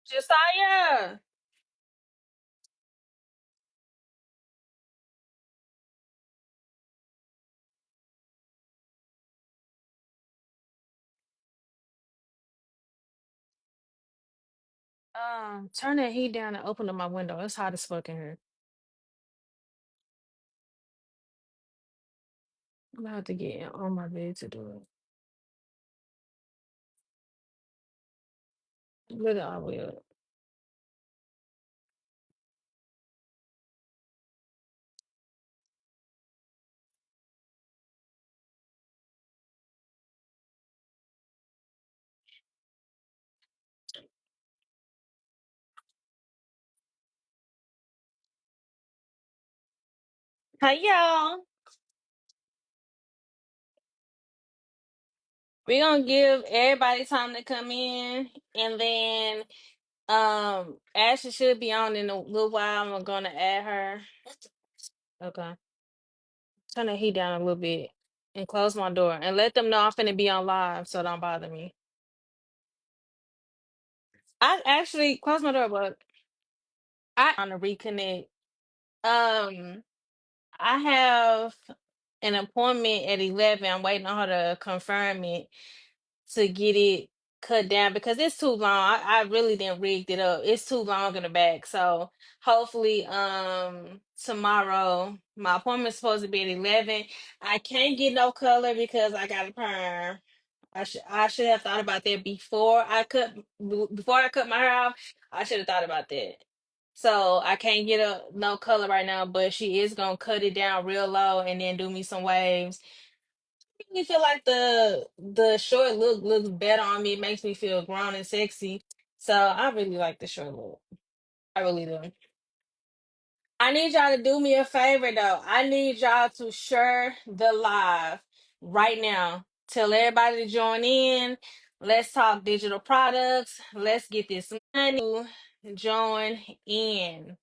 Josiah. Turn that heat down and open up my window. It's hot as fuck in here. I'm gonna have to get on my bed to do it. Look all the way up. Hey y'all. We're gonna give everybody time to come in, and then Ashley should be on in a little while. I'm gonna add her. Okay. Turn the heat down a little bit and close my door and let them know I'm finna be on live so don't bother me. I actually close my door, but I on to reconnect. Um I have an appointment at 11. I'm waiting on her to confirm it to get it cut down because it's too long. I really didn't rigged it up. It's too long in the back. So hopefully tomorrow my appointment's supposed to be at 11. I can't get no color because I got a perm. I should have thought about that before I cut my hair off. I should have thought about that. So I can't get a no color right now, but she is gonna cut it down real low and then do me some waves. I really feel like the short look looks better on me. It makes me feel grown and sexy. So I really like the short look. I really do. I need y'all to do me a favor though. I need y'all to share the live right now. Tell everybody to join in. Let's talk digital products. Let's get this money. Join in.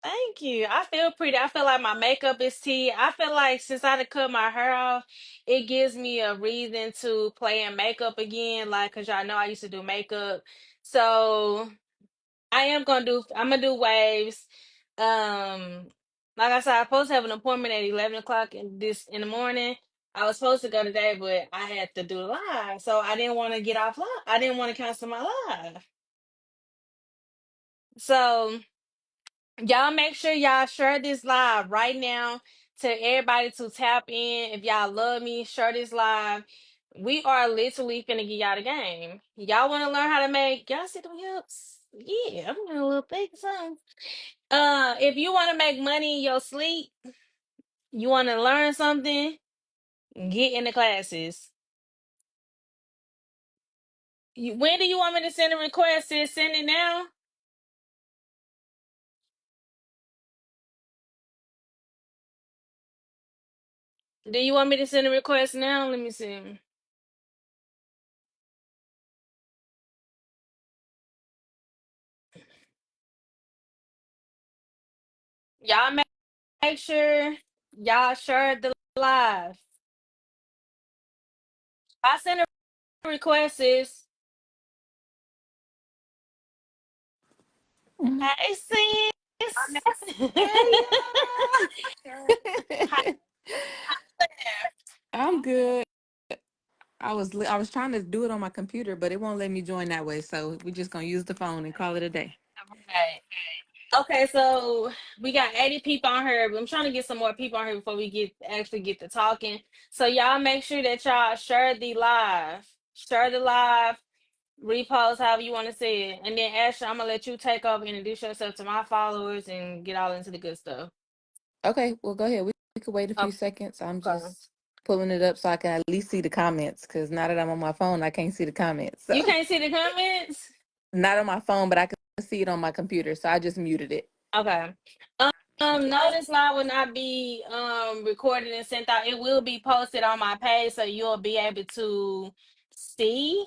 Thank you. I feel pretty. I feel like my makeup is tea. I feel like since I done cut my hair off, it gives me a reason to play in makeup again. Like, cause y'all know I used to do makeup. So I'm gonna do waves. Like I said, I was supposed to have an appointment at 11 o'clock in the morning. I was supposed to go today, but I had to do the live. So I didn't want to get off live. I didn't want to cancel my live. So y'all make sure y'all share this live right now to everybody to tap in. If y'all love me, share this live. We are literally finna get y'all the game. Y'all wanna learn how to make y'all see them hips? Yeah, I'm doing a little thick something. If you want to make money in your sleep, you want to learn something, get in the classes. When do you want me to send a request? Sis, send it now. Do you want me to send a request now? Let me see. Y'all make sure y'all share the live. I sent a request, sis. Hey, sis. Hey, Hi yeah. there. I'm good. I was trying to do it on my computer, but it won't let me join that way. So we're just gonna use the phone and call it a day. Right. Okay, so we got 80 people on here. I'm trying to get some more people on here before we get to talking. So y'all make sure that y'all share the live. Share the live, repost however you want to say it. And then Ashley, I'm gonna let you take over, introduce yourself to my followers and get all into the good stuff. Okay, well go ahead. We could wait a few seconds. I'm Okay. just pulling it up so I can at least see the comments. Cause now that I'm on my phone, I can't see the comments. So You can't see the comments? not on my phone, but I can see it on my computer. So I just muted it. Okay. No, this live will not be recorded and sent out. It will be posted on my page so you'll be able to see.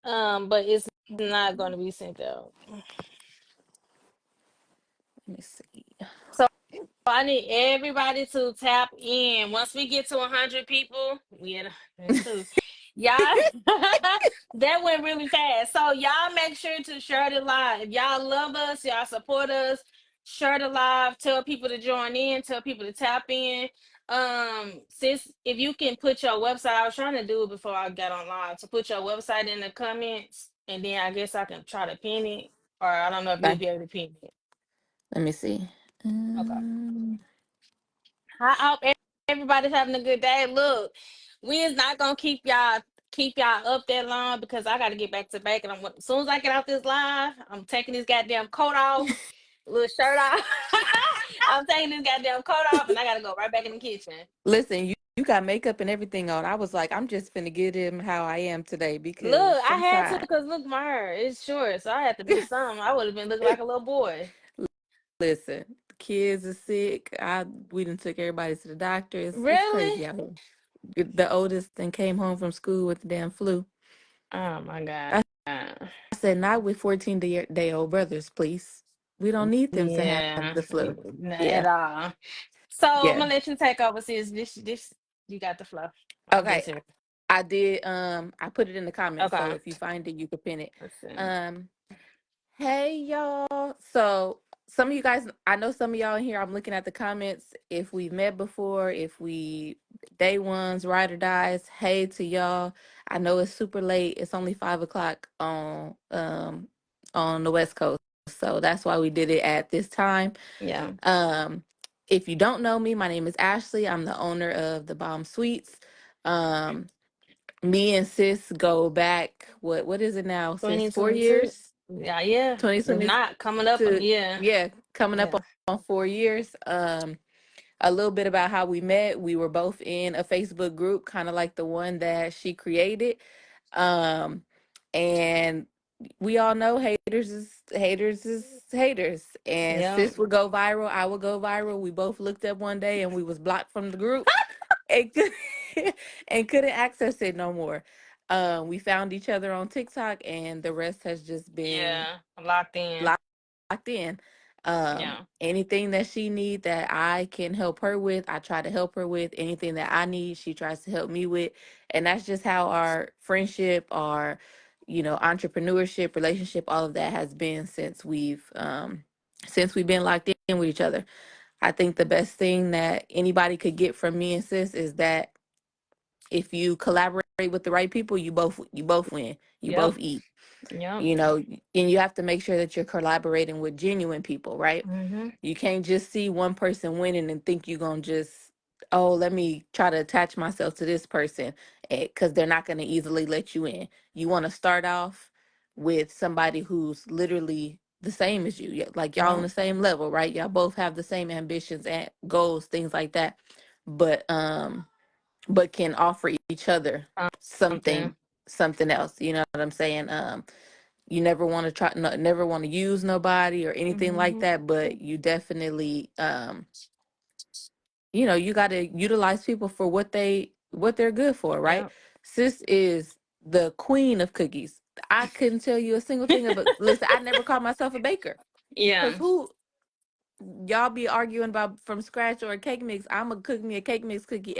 But it's not gonna be sent out. Let me see. So I need everybody to tap in. Once we get to 100 people, we at 102. Y'all, that went really fast. So y'all make sure to share the live. If y'all love us, y'all support us, share the live, tell people to join in, tell people to tap in. Sis, if you can put your website, I was trying to do it before I got on live, to put your website in the comments, and then I guess I can try to pin it. Or I don't know if you'll Okay, be able to pin it. let me see. Okay. Um, I hope everybody's having a good day. Look, we is not gonna keep y'all up that long because I gotta get back to back. And as soon as I get out this live, I'm taking this goddamn coat off, little shirt off. I'm taking this goddamn coat off, and I gotta go right back in the kitchen. listen, you got makeup and everything on. I was like, I'm just finna get him how I am today because Look, I had to sometimes, because look, my hair is short, so I had to do something. I would have been looking like a little boy. listen, the kids are sick. We done took everybody to the doctor. It's Really? crazy out here. The oldest then came home from school with the damn flu. Oh my god. I said, not with 14-day old brothers, please. We don't need them to have Yeah, the flu. not at Yeah. all. So I'm Yeah. gonna let you take over, sis. This you got the flow. I'm just Okay. here. I did I put it in the comments, so Okay. if you find it, you could pin it. Let's see. Um, hey y'all. So some of you guys, I know some of y'all in here, I'm looking at the comments. If we've met before, if we day ones, ride or dies, hey to y'all. I know it's super late. It's only 5 o'clock on the West Coast. So that's why we did it at this time. Yeah. Um, if you don't know me, my name is Ashley. I'm the owner of the Bomb Suites. Um, Me and sis go back, what is it now? Sis, 2022. 4 years? Yeah, yeah. If 2020 not, coming up, to, yeah. yeah, coming up Yeah. on 4 years. A little bit about how we met. We were both in a Facebook group, kind of like the one that she created. Um, and we all know haters is haters. And Yeah. sis would go viral, I would go viral. We both looked up one day and we was blocked from the group and, and couldn't access it no more. We found each other on TikTok and the rest has just been Yeah. Locked in. locked in. Yeah. Anything that she need that I can help her with, I try to help her with. Anything that I need, she tries to help me with. And that's just how our friendship, our, entrepreneurship, relationship, all of that has been since we've been locked in with each other. I think the best thing that anybody could get from me and sis is that if you collaborate with the right people, you both win. You Yep. both eat, Yep. you know, and you have to make sure that you're collaborating with genuine people, right? Mm-hmm. You can't just see one person winning and think you're going to just, oh, let me try to attach myself to this person because they're not going to easily let you in. You want to start off with somebody who's literally the same as you, like y'all on Yep. the same level, right? Y'all both have the same ambitions and goals, things like that. But can offer each other something Something. something else. You know what I'm saying? You never want to try, no, never want to use nobody or anything like Mm-hmm. that, but you definitely, you got to utilize people for what they're good for, right? Yep. Sis is the queen of cookies. I couldn't tell you a single thing about. Listen, I never called myself a baker because Yeah. who y'all be arguing about from scratch or a cake mix. I'm gonna cook me a cake mix cookie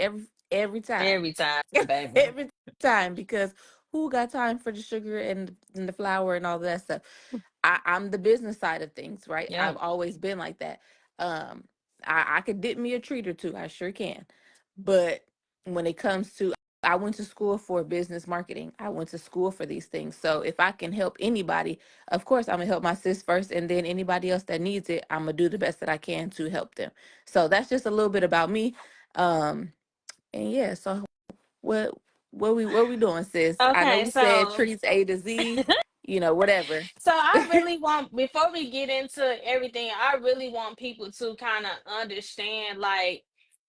every time. Every time, baby. Every time because who got time for the sugar and the flour and all that stuff? I'm the business side of things, right? I've Yep. always been like that. Um, I could dip me a treat or two, I sure can. But when it comes to, I went to school for business marketing. I went to school for these things. So if I can help anybody, of course I'm gonna help my sis first, and then anybody else that needs it, I'm gonna do the best that I can to help them. So that's just a little bit about me. Um, and yeah, so what we doing, sis? I know Okay, we said so treats A to Z, whatever. So I really want, before we get into everything, I really want people to kind of understand like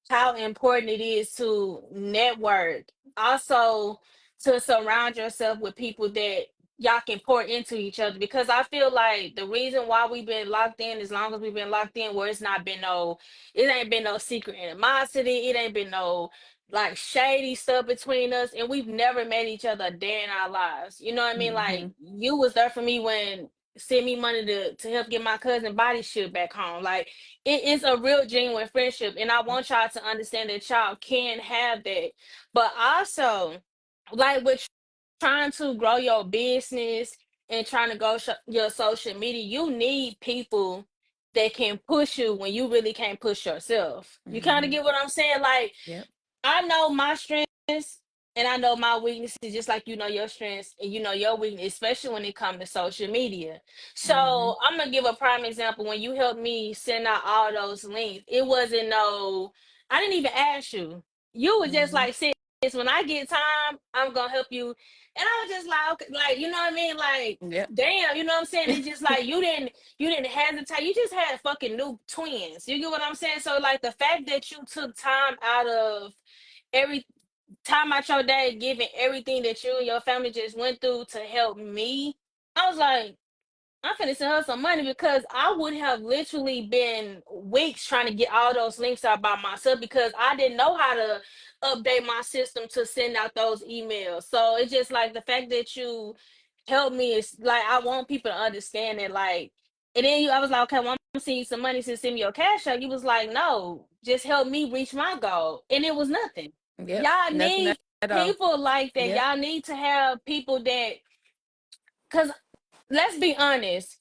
how important it is to network. Also to surround yourself with people that y'all can pour into each other, because I feel like the reason why we've been locked in as long as we've been locked in, where it ain't been no secret animosity, it ain't been no like shady stuff between us, and we've never met each other a day in our lives. You know what I mean? Hmm. Like you was there for me when send me money to help get my cousin body shipped back home. Like it is a real genuine friendship, and I want y'all to understand that y'all can have that. But also like with trying to grow your business and trying to grow your social media, you need people that can push you when you really can't push yourself. You kind of Mm-hmm. get what I'm saying? Like, Yep. I know my strengths and I know my weaknesses, just like you know your strengths and you know your weakness, especially when it comes to social media. Mm-hmm. So I'm gonna give a prime example. When you helped me send out all those links, it wasn't no, I didn't even ask you. You were just Mm-hmm. like, sis, when I get time, I'm gonna help you. And I was just like, okay, like, you know what I mean? Like, Yep. damn, you know what I'm saying? It's just like you didn't hesitate. You just had fucking new twins. You get what I'm saying? So like the fact that you took time out of every time out your day, giving everything that you and your family just went through to help me, I was like, I'm finna send her some money because I would have literally been weeks trying to get all those links out by myself because I didn't know how to update my system to send out those emails. So it's just like the fact that you helped me is like I want people to understand it. Like, and then I was like, okay, well, I'm sending you some money to send me your cash out. You was like, no, just help me reach my goal, and it was nothing. Yep. Y'all Nothing need at all. people like that. Yep. Y'all need to have people that, because let's be honest,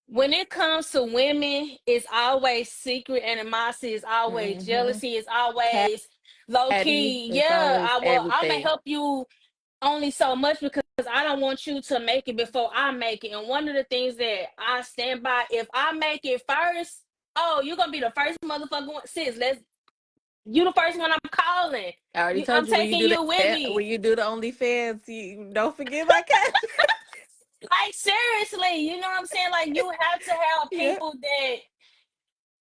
when it comes to women, it's always secret animosity, it's always Mm-hmm. jealousy, it's always low Patty. key. It's Yeah, always I'm gonna everything. help you only so much because I don't want you to make it before I make it. And one of the things that I stand by, if I make it first, oh, you're gonna be the first motherfucker sis. You the first one I'm calling. I already I'm told you when you taking do you with that, me. when you do the OnlyFans, you don't forget my cash. Like seriously, you know what I'm saying? Like you have to have Yep. people that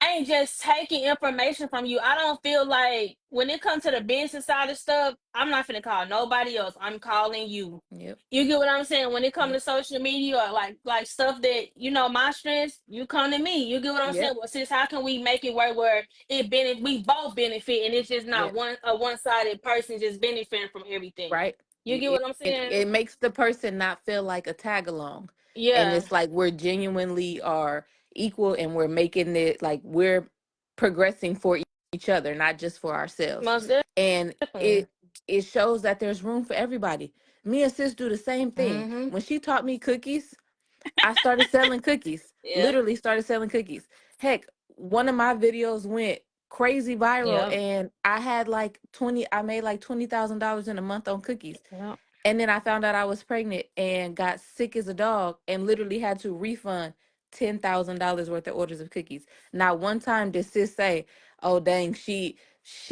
ain't just taking information from you. I don't feel like when it comes to the business side of stuff, I'm not gonna call nobody else. I'm calling you. Yep. You get what I'm saying? When it comes Yep. to social media or like stuff that you know my strengths, you come to me. You get what I'm saying? Yep. Well, sis, how can we make it work where we both benefit and it's just not Yep. one-sided person just benefiting from everything. Right. You get what I'm saying? It makes the person not feel like a tag along, and Yeah, it's like we're genuinely are equal, and we're making it like we're progressing for each other, not just for ourselves. most And definitely. it shows that there's room for everybody. Me and sis do the same thing. Mm-hmm. When she taught me cookies, I started selling cookies. Yeah. Literally started selling cookies. Heck, one of my videos went crazy viral, Yep. and I made like $20,000 in a month on cookies. Yep. And then I found out I was pregnant and got sick as a dog and literally had to refund $10,000 worth of orders of cookies. Not one time did sis say, "Oh dang, she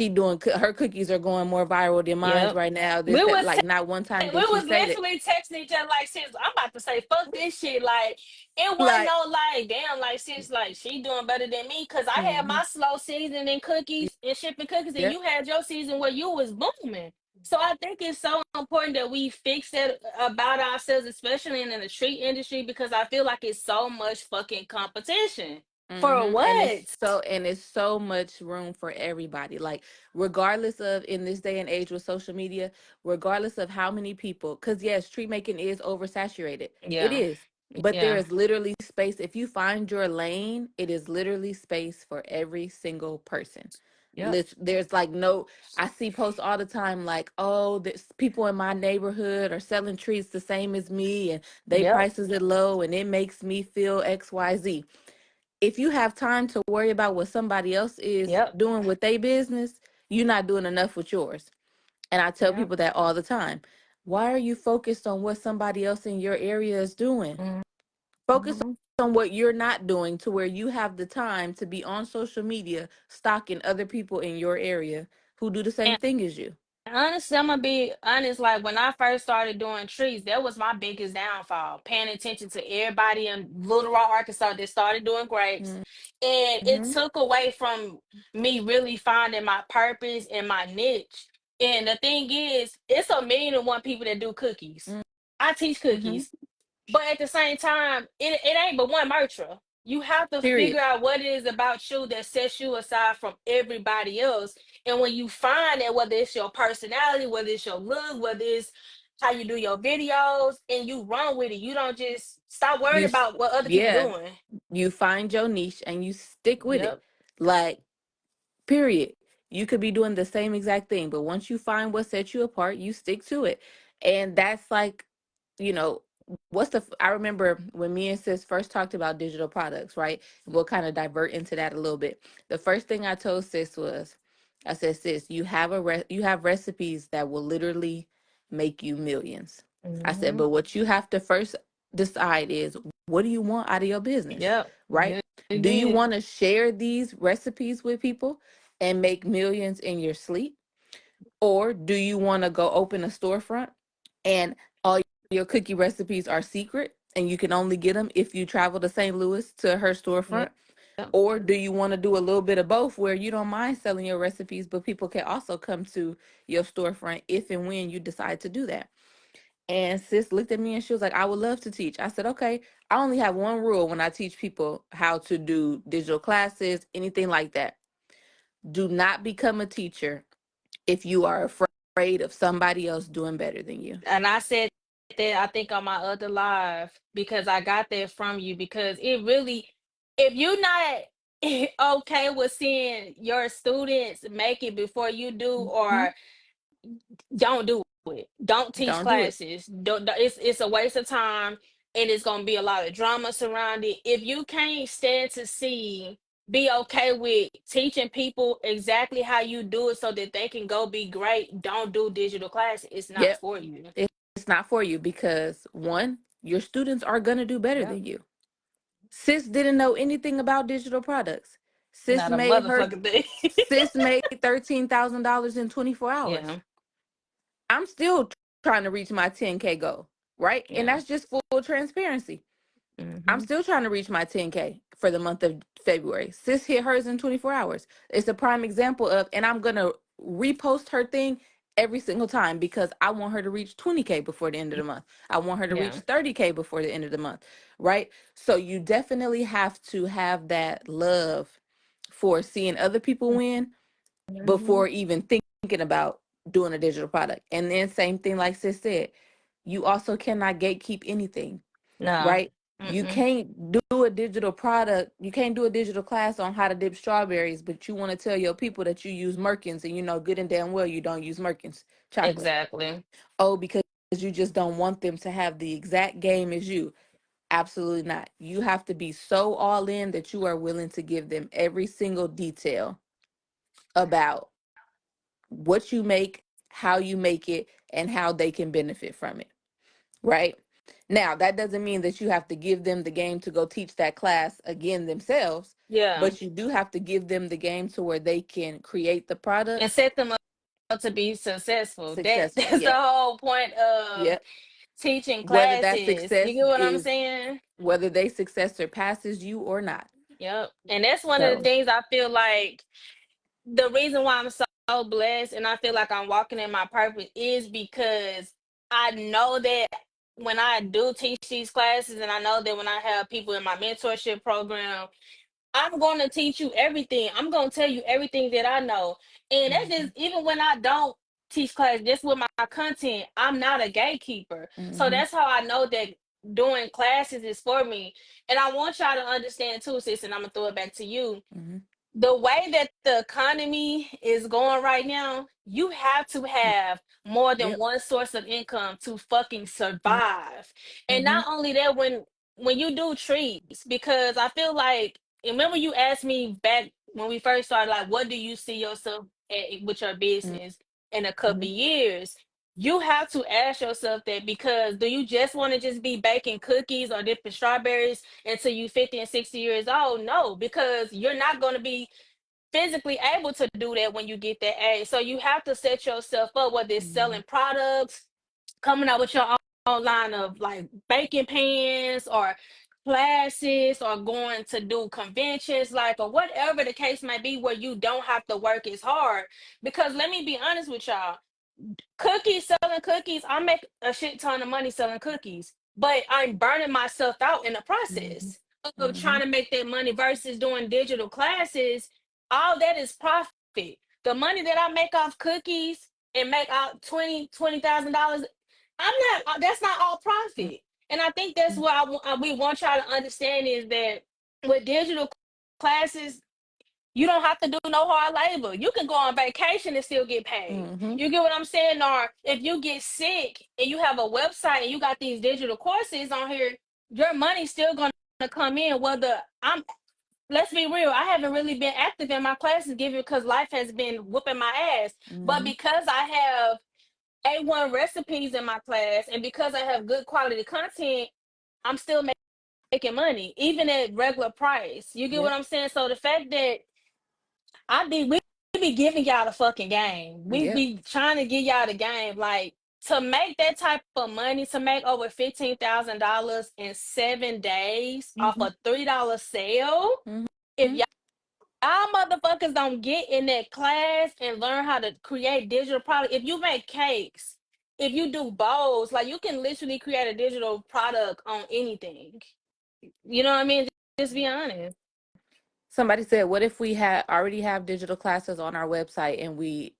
doing her cookies are going more viral than mine's Yep. right now." This We that was like not one time we did she was say that. literally texting each other like, sis, I'm about to say fuck this shit. Like it wasn't Like, no like damn like sis like she doing better than me because I had hmm my slow season in cookies and shipping cookies and yep, you had your season where you was booming. So I think it's so important that we fix that about ourselves, especially in the treat industry, because I feel like it's so much fucking competition. For what? and it's so much room for everybody. Like, regardless of in this day and age with social media, regardless of how many people, because yes, tree making is oversaturated. It Yeah. is. But there Yeah. is literally space. If you find your lane, it is literally space for every single person. Yep. There's like no, I see posts all the time like, oh, there's people in my neighborhood are selling treats the same as me and they Yep. prices it low and it makes me feel XYZ. If you have time to worry about what somebody else is Yep. doing with their business, you're not doing enough with yours. And I tell Yep. people that all the time. Why are you focused on what somebody else in your area is doing? Focus Mm-hmm. on what you're not doing to where you have the time to be on social media stalking other people in your area who do the same thing as you. Honestly, I'm gonna be honest. Like when I first started doing trees, that was my biggest downfall. Paying attention to everybody in Little Rock, Arkansas that started doing grapes, and it Mm-hmm. took away from me really finding my purpose and my niche. And the thing is, it's a million and one people that do cookies. I teach Mm-hmm. cookies. But at the same time, it ain't but one mantra. You have to Period. figure out what it is about you that sets you aside from everybody else. And when you find that, whether it's your personality, whether it's your look, whether it's how you do your videos, and you run with it, you don't just stop worrying You, s- about what other people yeah, doing. you find your niche and you stick with it. Yep. Like, period. You could be doing the same exact thing, but once you find what sets you apart, you stick to it. And that's like, you know, I remember when me and sis first talked about digital products, right? We'll kind of divert into that a little bit. The first thing I told sis was, I said, sis, you have recipes that will literally make you millions. I said, Mm-hmm. but what you have to first decide is, what do you want out of your business, Yep. right? You Do you did. want to share these recipes with people and make millions in your sleep? Or do you want to go open a storefront and all your cookie recipes are secret and you can only get them if you travel to St. Louis to her storefront? Yep. Or do you want to do a little bit of both where you don't mind selling your recipes, but people can also come to your storefront if and when you decide to do that? And sis looked at me and she was like, I would love to teach. I said, okay, I only have one rule when I teach people how to do digital classes, anything like that. Do not become a teacher if you are afraid of somebody else doing better than you. And I said that I think on my other live because I got that from you because it really, if you're not okay with seeing your students make it before you do, Mhm. or don't do it. Don't teach Don't do it. classes. It's a waste of time, and it's gonna be a lot of drama surrounded. If you can't stand to see, be okay with teaching people exactly how you do it so that they can go be great. Don't do digital classes. It's not Yep. for you. It's not for you because one, your students are going to do better Yep. than you. Sis didn't know anything about digital products. Sis Not a made her motherfucking thing. sis made $13,000 in 24 hours. Yeah. I'm still trying to reach my 10K goal, right? And Yeah. that's just full transparency. I'm Hmm. still trying to reach my 10K for the month of February. Sis hit hers in 24 hours. It's a prime example of, and I'm going to repost her thing every single time because I want her to reach 20K before the end of the month. I want her to reach Yeah. 30K before the end of the month, right? So you definitely have to have that love for seeing other people win Hmm. before even thinking about doing a digital product. And then, same thing, like sis said, you also cannot gatekeep anything, No. right? You Mm-mm. can't do a digital product. You can't do a digital class on how to dip strawberries, but you want to tell your people that you use Merkins and you know good and damn well you don't use Merkins chocolate. Exactly. Oh, because you just don't want them to have the exact game as you. Absolutely not. You have to be so all in that you are willing to give them every single detail about what you make, how you make it, and how they can benefit from it, right? Now, that doesn't mean that you have to give them the game to go teach that class again themselves, Yeah. but you do have to give them the game to where they can create the And products set them up to be successful. That successful. that's the Yep. whole point of Yep. teaching Whether that classes. You success get what I'm is saying? whether they success surpasses you or not. Yep. And that's one of the So, things I feel like the reason why I'm so blessed and I feel like I'm walking in my purpose is because I know that when I do teach these classes and I know that when I have people in my mentorship program, I'm going to teach you everything. I'm going to tell you everything that I know. And that's just, mhm, even when I don't teach class, just with my content, I'm not a gatekeeper. So mhm, that's how I know that doing classes is for me. And I want y'all to understand too, sis, and I'm going to throw it back to you, mhm, the way that the economy is going right now, you have to mm, have more than yep, one source of income to fucking mhm, survive. And mhm, not only that, when you do treats, because I feel like, and remember you asked me back when we first started, like, what do you see yourself with your business in a couple mhm, of years? You have to ask yourself that, because do you just want to just be baking cookies or dipping strawberries until you 50 and 60 years old? No, because you're not going to be physically able to do that when you get that age. So you have to set yourself up, whether it's mhm, selling products, coming out with your own line of like baking pans or classes, or going to do conventions, like, or whatever the case may be, where you don't have to work as hard. Because let me be honest with y'all, cookies, selling cookies, I make a shit ton of money selling cookies, but I'm burning myself out in the mhm, process of trying mhm, to make that money versus doing digital classes. All that is profit. The money that I make off cookies and make out $20,000, I'm not, that's not all profit. And I think that's mhm, what we want y'all to understand, is that with digital classes, You don't have to do no hard labor. You can go on vacation and still get paid. Mm-hmm. You get what I'm saying? Or if you get sick and you have a website and you got these digital courses on here, your money's still gonna come in. Whether I'm let's be real, I haven't really been active in my classes given because life has been whooping my ass. But Mm-hmm. because I have A1 recipes in my class and because I have good quality content, I'm still making money, even at regular price. You get what Yep. I'm saying? So the fact that we be giving y'all the fucking game. We Yep. be trying to give y'all the game. Like to make that type of money, to make over $15,000 in 7 days off Mm-hmm. a $3 sale. If Mm-hmm. y'all motherfuckers don't get in that class and learn how to create digital product, if you make cakes, if you do bowls, like you can literally create a digital product on anything. You know what I mean? Just be honest. Somebody said, "What if we had already have digital classes on our website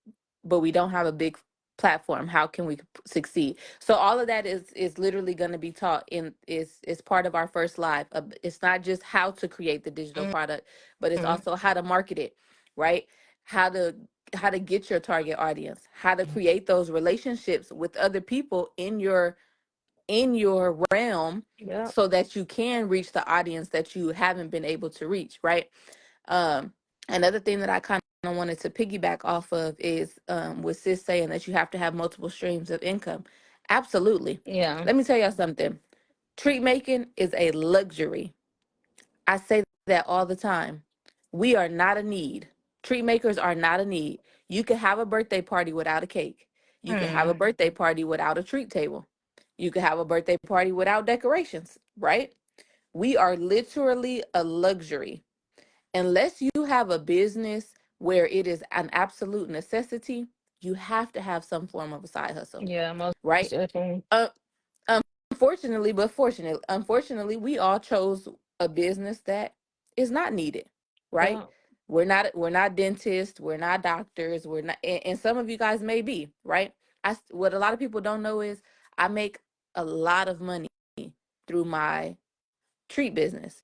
but we don't have a big platform? How can we succeed?" So all of that is literally going to be taught in is part of our first live. It's not just how to create the digital product, but it's Mhm. also how to market it, right? How to how to get your target audience, how to create those relationships with other people in your realm Yep. so that you can reach the audience that you haven't been able to reach, right? Um, Another thing that I kind of wanted to piggyback off of is with sis saying that you have to have multiple streams of income. Absolutely. Yeah. Let me tell y'all something. Treat making is a luxury. I say that all the time. We are not a need. Treat makers are not a need. You can have a birthday party without a cake. You can have a Mm. birthday party without a treat table. You can have a birthday party without decorations, right? We are literally a luxury. Unless you have a business where it is an absolute necessity, you have to have some form of a side hustle, Yeah, most right? definitely. Uh, unfortunately, we all chose a business that is not needed, right? Yeah. We're not dentists, we're not doctors, we're not, and some of you guys may be, right? What a lot of people don't know is I make a lot of money through my treat business.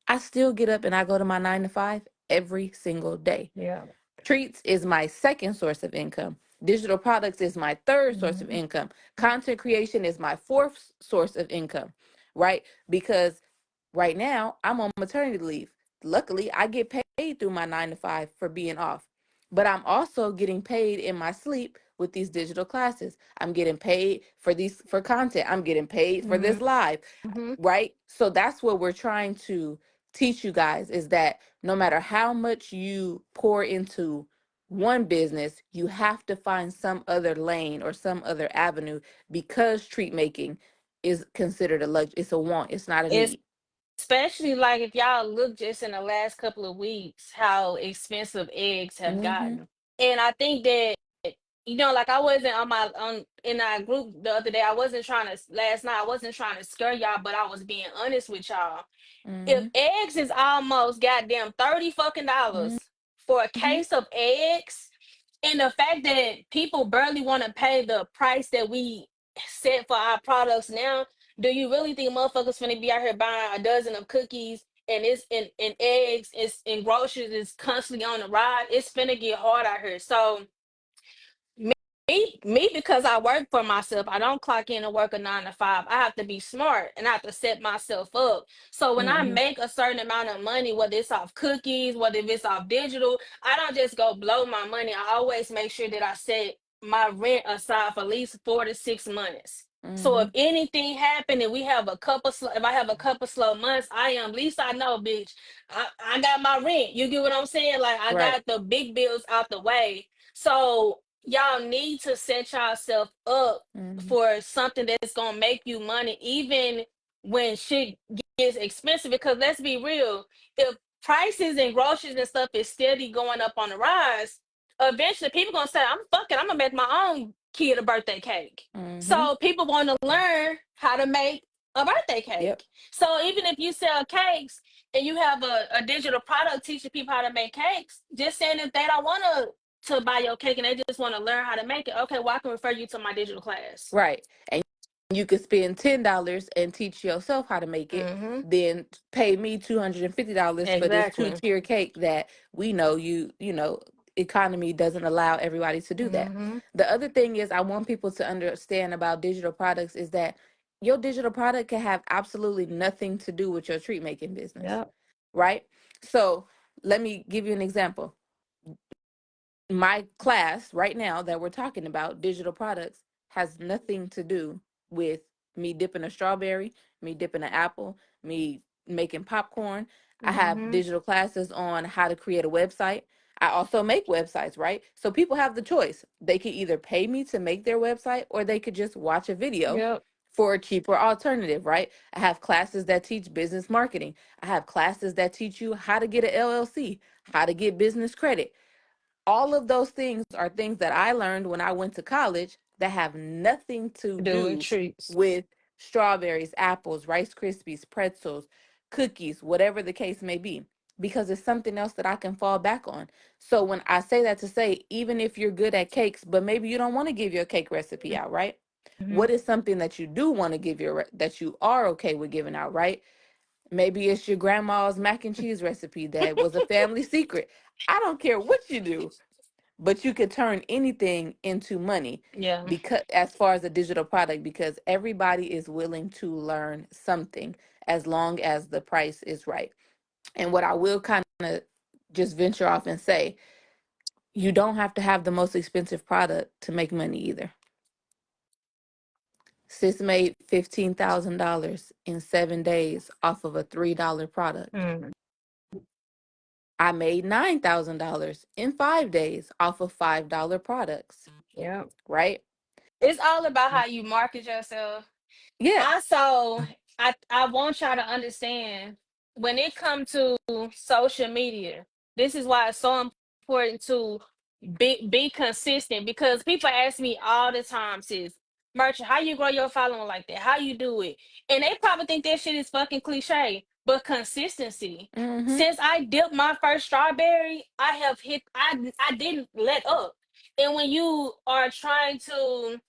I still get up and I go to my 9 to 5 every single day. Yeah. Treats is my second source of income. Digital products is my third source of Mhm. income. Content creation is my fourth source of income, right? Because right now I'm on maternity leave. Luckily, I get paid through my 9 to 5 for being off, but I'm also getting paid in my sleep with these digital classes. I'm getting paid for content. I'm getting paid for this live, Mhm. right? So that's what we're trying to teach you guys is that no matter how much you pour into one business, you have to find some other lane or some other avenue because treat making is considered a luxury. It's a want, it's not a It's need. especially like if y'all look just in the last couple of weeks how expensive eggs have Mm-hmm. gotten. And I think that like I wasn't on in our group the other day. I wasn't trying to last night. I wasn't trying to scare y'all, but I was being honest with y'all. If Mm-hmm. eggs is almost goddamn 30 fucking dollars for a Mm-hmm. case of eggs, and the fact that people barely want to pay the price that we set for our products now, do you really think motherfuckers finna be out here buying a dozen of cookies and it's and eggs it's and groceries is constantly on the ride? It's finna get hard out here. So me, because I work for myself, I don't clock in and work a 9 to 5. I have to be smart and I have to set myself up. So when I Mm-hmm. make a certain amount of money, whether it's off cookies, whether if it's off digital, I don't just go blow my money. I always make sure that I set my rent aside for at least 4 to 6 months. So Mm-hmm. if anything happened and we have a couple, if I have a couple slow months, at least I know, bitch, I got my rent. You get what I'm saying? Like I Right. got the big bills out the way. So y'all need to set yourself up Mm-hmm. for something that's gonna make you money, even when shit gets expensive. Because let's be real, if prices and groceries and stuff is steady going up on the rise, eventually people gonna say, "I'm fucking, I'm gonna make my own kid a birthday cake." Mm-hmm. So people want to learn how to make a birthday Yep. cake. So even if you sell cakes and you have a digital product teaching people how to make cakes, just saying if they don't want to buy your cake and they just want to learn how to make it, okay, well, I can refer you to my digital class. Right. And you could spend $10 and teach yourself how to make it, Mm-hmm. then pay me $250 for this Exactly. two-tier cake that we know economy doesn't allow everybody to do that. Mm-hmm. The other thing is I want people to understand about digital products is that your digital product can have absolutely nothing to do with your treat making business, Yep. right? So let me give you an example. My class right now that we're talking about, digital products, has nothing to do with me dipping a strawberry, me dipping an apple, me making popcorn. I have Mm-hmm. digital classes on how to create a website. I also make websites, right? So people have the choice. They could either pay me to make their website or they could just watch a video Yep. for a cheaper alternative, right? I have classes that teach business marketing. I have classes that teach you how to get an LLC, how to get business credit. All of those things are things that I learned when I went to college that have nothing to Do it do treats. with strawberries, apples, Rice Krispies, pretzels, cookies, whatever the case may be, because it's something else that I can fall back on. So when I say that to say, even if you're good at cakes, but maybe you don't want to give your cake recipe out, right? Mm-hmm. What is something that you do want to give that you are okay with giving out, right? Maybe it's your grandma's mac and cheese recipe that was a family secret. I don't care what you do, but you could turn anything into money, Yeah. because as far as a digital product, because everybody is willing to learn something as long as the price is right. And what I will kind of just venture off and say, you don't have to have the most expensive product to make money either. Sis made $15,000 in 7 days off of a $3 product. Mm. I made $9,000 in 5 days off of $5 products, Yep. right? It's all about how you market yourself. Yeah. Also, I want y'all to understand when it comes to social media, this is why it's so important to be consistent, because people ask me all the time, sis, Merchant, how you grow your following like that? How you do it? And they probably think that shit is fucking cliche, but consistency. Mm-hmm. Since I dipped my first strawberry, I didn't let up. And when you are trying to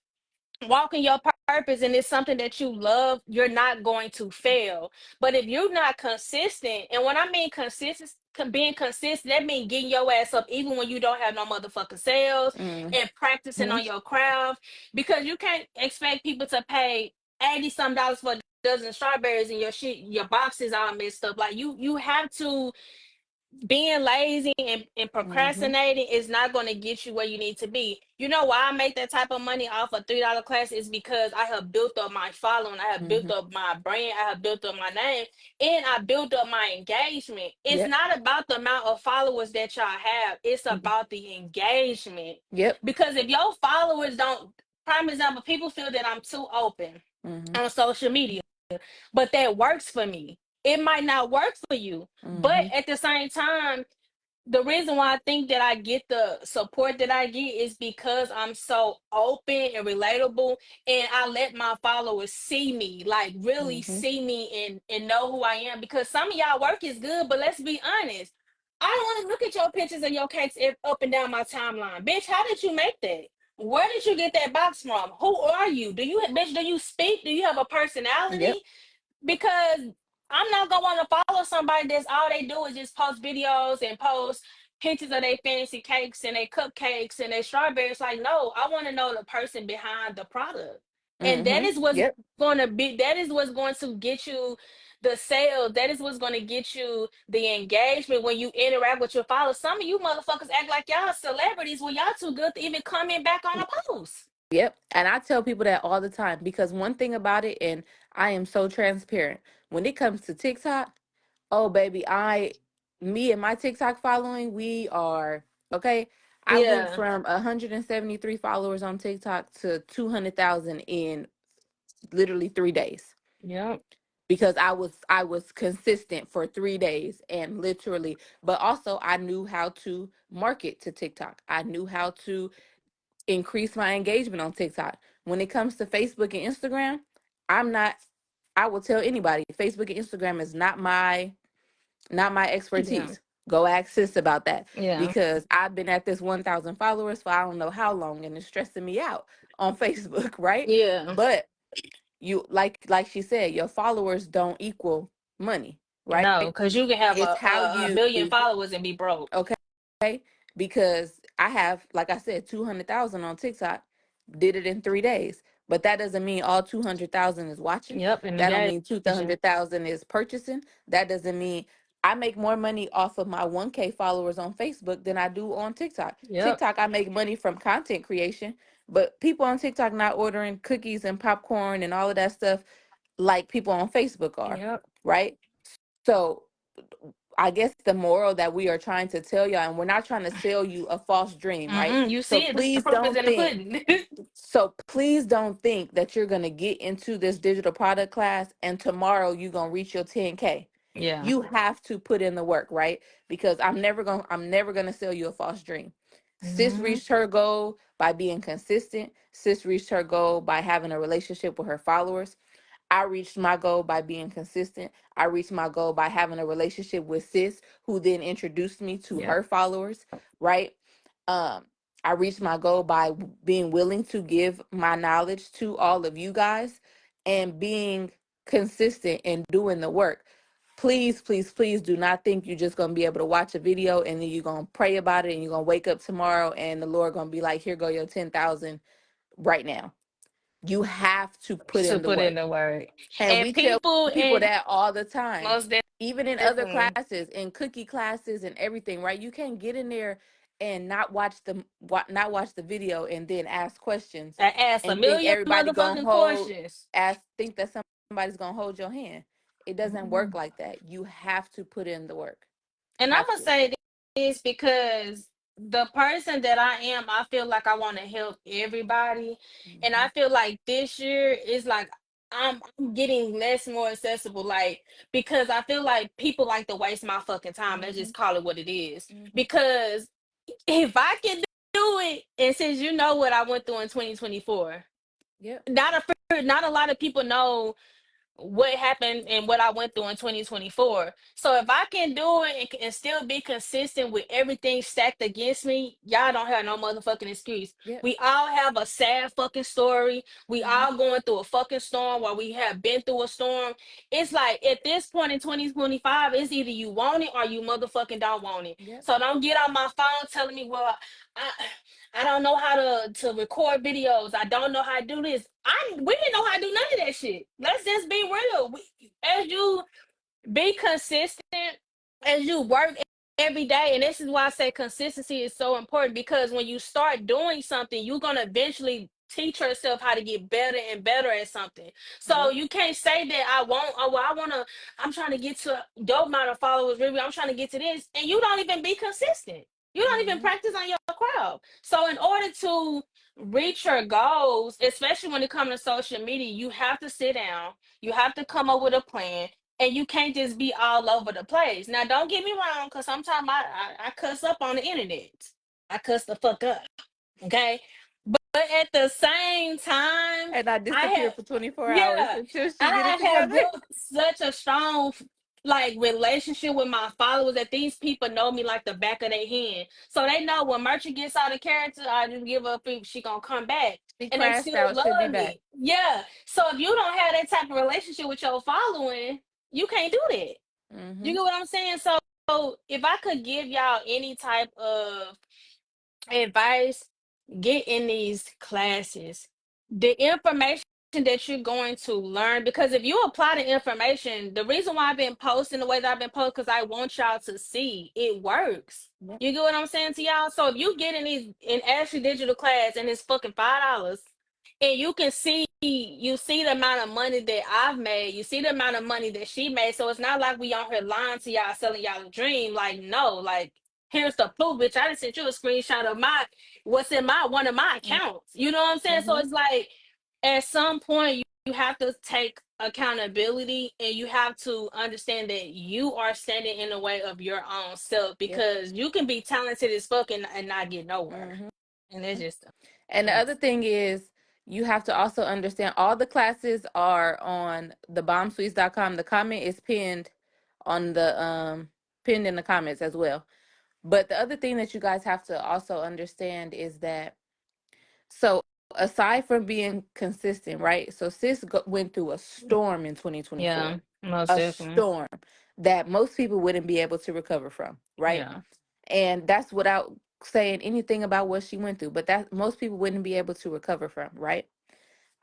walk in your purpose and it's something that you love, you're not going to fail. But if you're not consistent, and when I mean consistent, being consistent, that means getting your ass up even when you don't have no motherfucking sales, and practicing Mm-hmm. on your craft, because you can't expect people to pay 80 some dollars for a dozen strawberries and your boxes all messed up. Like you have to, being lazy and Mm-hmm. procrastinating is not going to get you where you need to be. You know why I make that type of money off a $3 class is because I have built up my following, I have built Mm-hmm. up my brand, I have built up my name, and I built up my engagement. It's Yep. not about the amount of followers that y'all have, it's Mhm. about the engagement. Yep. Because if your followers don't, prime example, people feel that I'm too open Mm-hmm. on social media, but that works for me. It might not work for you, but Mm-hmm. at the same time, the reason why I think that I get the support that I get is because I'm so open and relatable, and I let my followers see me, like really Mm-hmm. see me and know who I am. Because some of y'all work is good, but let's be honest. I don't want to look at your pictures and your cakes up and down my timeline. Bitch, how did you make that? Where did you get that box from? Who are you? Bitch, do you speak? Do you have a personality? Yep. Because I'm not gonna want to follow somebody that's all they do is just post videos and post pictures of their fancy cakes and their cupcakes and their strawberries. Like, no, I want to know the person behind the product. And that Mm-hmm. is what's Yep. that is what's going to get you the sales. That is what's going to get you the engagement when you interact with your followers. Some of you motherfuckers act like y'all celebrities when y'all too good to even comment back on a post. Yep. And I tell people that all the time because one thing about it, and I am so transparent when it comes to TikTok. Oh, baby, me and my TikTok following, we are okay. I went Yeah. from 173 followers on TikTok to 200,000 in literally 3 days Yep. because I was consistent for 3 days and literally, but also I knew how to market to TikTok. I knew how to increase my engagement on TikTok. When it comes to Facebook and Instagram, I'm not. I will tell anybody, Facebook and Instagram is not my Yeah. expertise. Go ask sis about that Yeah. because I've been at this 1,000 followers for I don't know how long and it's stressing me out on Facebook, right? Yeah. But you like she said, your followers don't equal money, right? No, because you can have It's how a you, million followers and be broke. okay, because I have, like I said, 200,000 on TikTok, did it in 3 days. But that doesn't mean all 200,000 is watching. Yep, That don't engaging. mean 200,000 is purchasing. That doesn't mean I make more money off of my 1K followers on Facebook than I do on TikTok. Yep, TikTok, I make money from content creation, but people on TikTok not ordering cookies and popcorn and all of that stuff like people on Facebook are, yep. right? So I guess the moral that we are trying to tell y'all, and we're not trying to sell you a false dream, right? You So see it, the please proof is don't in the think, pudding. that you're gonna get into this digital product class and tomorrow you're gonna reach your 10K. Yeah. You have to put in the work, right? Because I'm never gonna sell you a false dream. Sis hmm reached her goal by being consistent. Sis reached her goal by having a relationship with her followers. I reached my goal by being consistent. I reached my goal by having a relationship with sis, who then introduced me to Yep. her followers, right? Um, I reached my goal by being willing to give my knowledge to all of you guys and being consistent and doing the work. Please, please, please do not think you're just gonna be able to watch a video and then you're gonna pray about it and you're gonna wake up tomorrow and the Lord gonna be like, here go your 10,000 right now. You have to put To in the put in work. the work. And And we tell people, people and that all the time, most even in other definitely, classes, in cookie classes and everything, right? You can't get in there and not watch the video and then ask questions I asked a and think million everybody gonna motherfucking questions. think that somebody's gonna hold your hand. It doesn't work Mhm. like that. You have to put in the work. And I'm Have gonna to. say this because the person that I am, I feel like I want to help everybody, and Hmm. I feel like this year is like I'm getting less more accessible, like because I feel like people like to waste my fucking time. Let's Hmm. just call it what it is. Hmm. Because if I can do it, and since you know what I went through in 2024, Yep. not a lot of people know what happened and what I went through in 2024. So if I can do it and still be consistent with everything stacked against me, y'all don't have no motherfucking excuse. Yep. We all have a sad fucking story. We Hmm. all going through a fucking storm while we have been through a storm. It's like at this point in 2025, it's either you want it or you motherfucking don't want it. Yep. So don't get on my phone telling me, well, I I don't know how to record videos. I don't know how to do this. We didn't know how to do none of that shit. Let's just be real. As you be consistent, as you work every day, and this is why I say consistency is so important, because when you start doing something, you're gonna eventually teach yourself how to get better and better at something. So Yep. you can't say that I won't. Oh well, I'm trying to get to a dope amount of followers. Really, I'm trying to get to this, and you don't even be consistent. You don't even Hmm. practice on your craft. So in order to reach your goals, especially when it comes to social media, you have to sit down. You have to come up with a plan, and you can't just be all over the place. Now, don't get me wrong, because sometimes I cuss up on the internet. I cuss the fuck up. Okay. But at the same time, And I I disappear have, for 24 hours yeah, until she get it I have together. built such a strong like relationship with my followers that these people know me like the back of their hand. So they know when Merchant gets out of character, I just give up if she gonna come back. She And they crashed still out. She'll be love back. me. Yeah. So if you don't have that type of relationship with your following, you can't do that. You Hmm. get what I'm saying? So if I could give y'all any type of advice, get in these classes. The information that you're going to learn, because if you apply the information, the reason why I've been posting the way that I've been posting, because I want y'all to see it works. Yep. You get what I'm saying to y'all? So if you get in these in Ashley digital class and it's fucking $5, and you can see, you see the amount of money that I've made, you see the amount of money that she made. So it's not like we on here lying to y'all, selling y'all a dream. Like, no, like here's the proof, bitch. I just sent you a screenshot of my what's in my one of my accounts. You know what I'm saying? So Hmm. it's like at some point you have to take accountability, and you have to understand that you are standing in the way of your own self, Yep. because you can be talented as fuck and not get nowhere. Hmm. And it's just And the other thing is, you have to also understand all the classes are on the bombsweets.com. The comment is pinned on the pinned in the comments as well. But the other thing that you guys have to also understand is that, so aside from being consistent, right? So sis went through a storm in Yeah, 2024, most a definitely. storm that most people wouldn't be able to recover from, right? Yeah, And that's without saying anything about what she went through, but that most people wouldn't be able to recover from, right?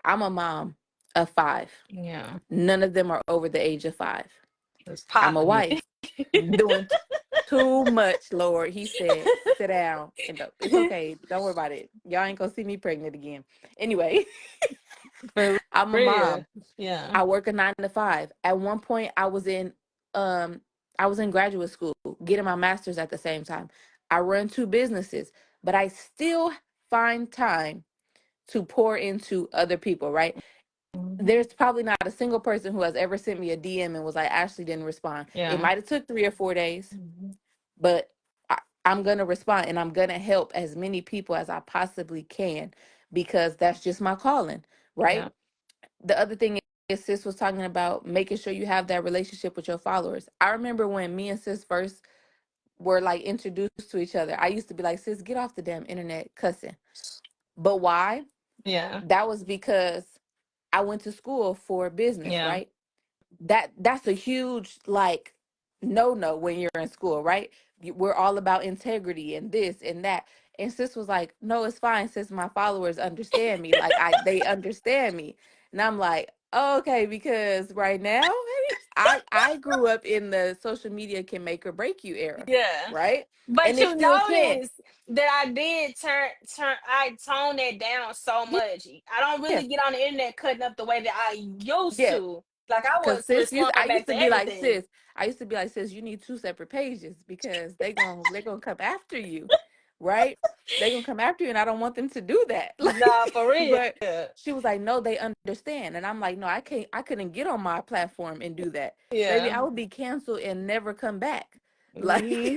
I'm a mom of five. yeah. None of them are over the age of five. It's I'm a popping wife doing too much, Lord. He said, sit down. And it's it. okay. Don't worry about it. Y'all ain't gonna see me pregnant again. Anyway, For I'm a real. mom. Yeah. I work a 9 to 5. At one point um I was in graduate school, getting my master's at the same time. I run two businesses, but I still find time to pour into other people, right? Mhm. There's probably not a single person who has ever sent me a DM and was like, Ashley didn't respond. It Yeah. might have took 3 or 4 days, Mhm. but I'm gonna respond and I'm gonna help as many people as I possibly can because that's just my calling, Yeah. right? The other thing is sis was talking about making sure you have that relationship with your followers. I remember when me and sis first were like introduced to each other, I used to be like, sis, get off the damn internet cussing. But why? Yeah. That was because I went to school for business, Yeah. right? That's a huge like no when you're in school, right? We're all about integrity and this and that. And sis was like, no, it's fine, sis, my followers understand me, like they understand me. And I'm like, oh, okay, because right now, hey, I grew up in the social media can make or break you era, Yeah. right? But And it you still can. notice that I did I toned that down so Yeah, much. I don't yeah, really get on the internet cutting up the way that I used yeah. to. Like I Cause was sis used I responding used back to to be like everything. sis. I used to be like sis, you need two separate pages because they gonna come after you, right? They gonna come after you and I don't want them to do that. Nah, Like, for real. but she was like, no, they understand. And I'm like, no, I couldn't get on my platform and do that. Baby, Yeah. I would be canceled and never come back. Like Hmm.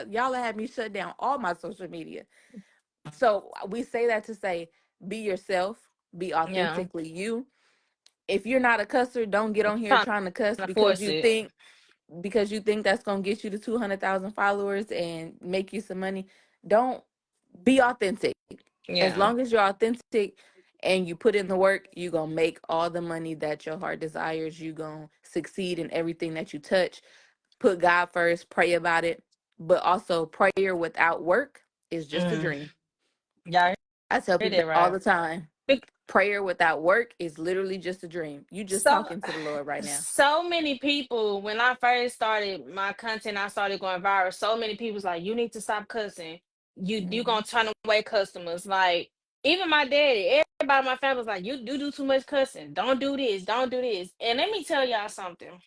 y'all had me shut down all my social media. So we say that to say be yourself, be Yeah. authentically you. If you're not a cusser, don't get on here Trying trying to cuss to force it. because you think that's gonna get you to 200,000 followers and make you some money. Don't be authentic. As Yeah. long as you're authentic and you put in the work, you gonna make all the money that your heart desires. You gonna succeed in everything that you touch. Put God first, pray about it. But also prayer without work is just a Mm. dream. Y'all I tell heard people that that all right. the time. Prayer without work is literally just a dream. You just So talking to the Lord right now. so many people when I first started my content, I started going viral. So many people's like, you need to stop cussing. You Hmm. gonna turn away customers. Like even my daddy, everybody in my family was like, you do too much cussing. Don't do this, don't do this. And let me tell y'all something.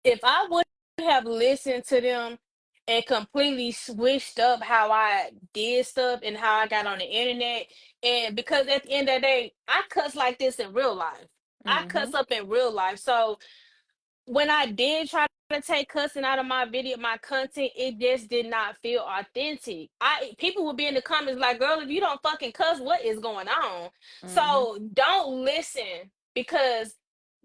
If I would have listened to them and completely switched up how I did stuff and how I got on the internet, and because at the end of the day, I cuss like this in real life. I cuss Hmm. up in real life. So when I did try to take cussing out of my video, my content, it just did not feel authentic. People would be in the comments like, "Girl, if you don't fucking cuss, what is going on?" Hmm. So don't listen because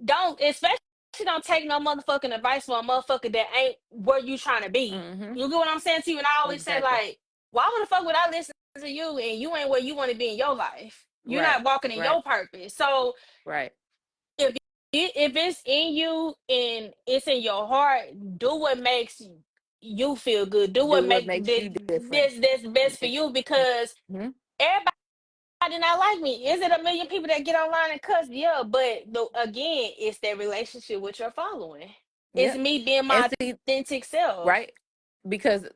don't especially don't take no motherfucking advice from a motherfucker that ain't where you trying to be. Hmm. You get what I'm saying to you? And I always say Exactly. like, why would the fuck would I listen to you and you ain't where you want to be in your life? You're Right. not walking in Right. your purpose. So Right. if if it's in you and it's in your heart, do what makes you feel good. Do Do what what make makes you different. that's best for Make, you because hmm. everybody not like me. Is it a million people that get online and cuss? Yeah, but again, it's that relationship with your following. It's Yep. me being And my see, authentic self. right? Because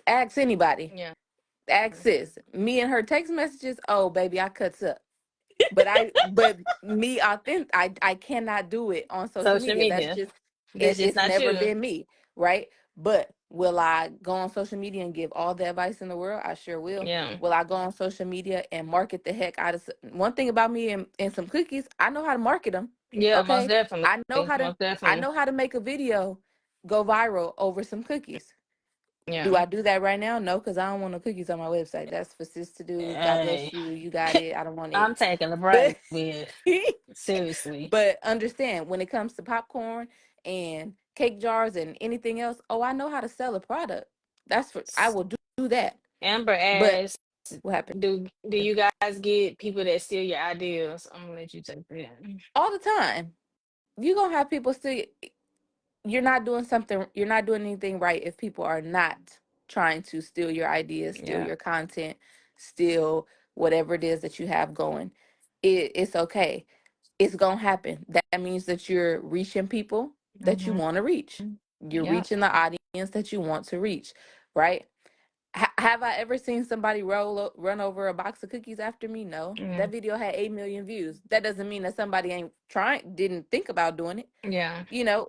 ask anybody, Yeah. ask sis. Me and her text messages. Oh, baby, I cuts up. But me authentic, I cannot do it on social Social media. That's media. just That's just it's not never you. been me, right? But will I go on social media and give all the advice in the world? I sure will. Yeah. Will I go on social media and market the heck out of one thing about me and some cookies, I know how to market them. Yeah, most Okay? definitely. Most I definitely. know how to make a video go viral over some cookies. Do Yeah. I do that right now? No, because I don't want no cookies on my website. That's for sis to do. God bless Hey, you. You got it. I don't want it. I'm taking a But break with seriously. but understand when it comes to popcorn and cake jars and anything else, oh, I know how to sell a product. That's for I will do that. Amber But ass What happened? Do you guys get people that steal your ideas? I'm gonna let you take that. All the time. You're gonna have people still. You're not doing something. You're not doing anything right if people are not trying to steal your ideas, steal Yeah. your content, steal whatever it is that you have going. It's okay. It's gonna happen. That means that you're reaching people that you Mm-hmm. want to reach. You're Yep. reaching the audience that you want to reach, right? Have I ever seen somebody run over a box of cookies after me? No. Yeah. That video had 8 million views. That doesn't mean that somebody ain't trying, didn't think about doing it. Yeah. You know,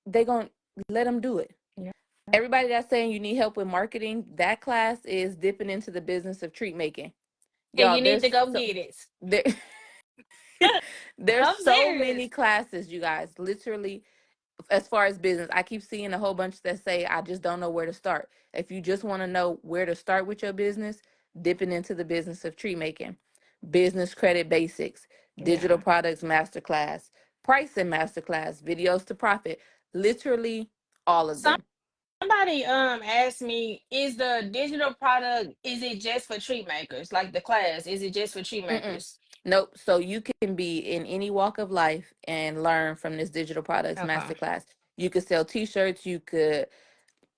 they gonna let them do it. Yeah. Everybody that's saying you need help with marketing, that class is dipping into the business of treat making. And Y'all, you need to go get it. there, there's I'm so many serious. classes, you guys. Literally, as far as business, I keep seeing a whole bunch that say I just don't know where to start. If you just want to know where to start with your business, dipping into the business of tree making, business credit basics, digital Yeah. products masterclass, pricing masterclass, videos to profit, literally all of them. Somebody asked me, is the digital product, is it just for tree makers? Like the class, is it just for tree Mm-mm. makers? Nope. So you can be in any walk of life and learn from this digital products Okay. masterclass. You could sell t-shirts, you could